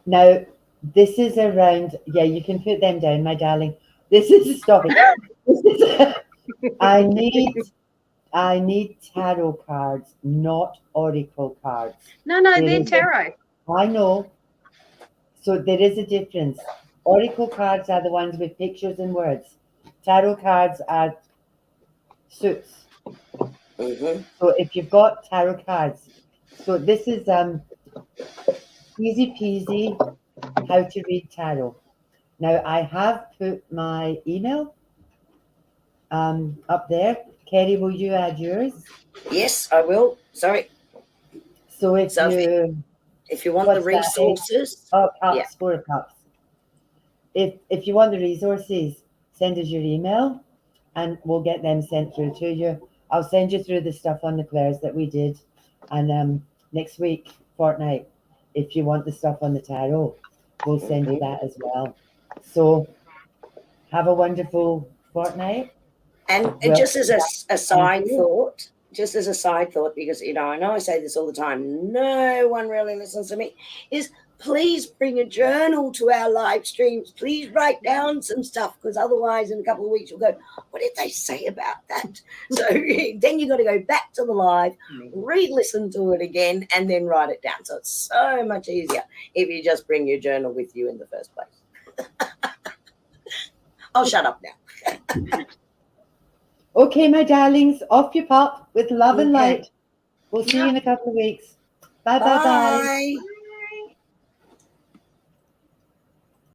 Now, this is around, you can put them down, my darling. This is, stop it. I need tarot cards, not oracle cards. No, they're tarot. I know. So there is a difference. Oracle cards are the ones with pictures and words. Tarot cards are suits. So if you've got tarot cards, so this is easy peasy how to read tarot. Now I have put my email up there. Kerrie, will you add yours? Yes, I will. Sorry. So if you want the resources, cups, 4 cups. If you want the resources, send us your email, and we'll get them sent through to you. I'll send you through the stuff on the clairs that we did, and next week, fortnight, if you want the stuff on the tarot, we'll send you that as well. So have a wonderful fortnight. And just as a side thought, because I know I say this all the time, no one really listens to me, is please bring a journal to our live streams. Please write down some stuff, because otherwise in a couple of weeks you'll go, what did they say about that? So then you've got to go back to the live, re-listen to it again, and then write it down. So it's so much easier if you just bring your journal with you in the first place. I'll shut up now. Okay, my darlings, off you pop with love and light. We'll see you in a couple of weeks. Bye. Bye.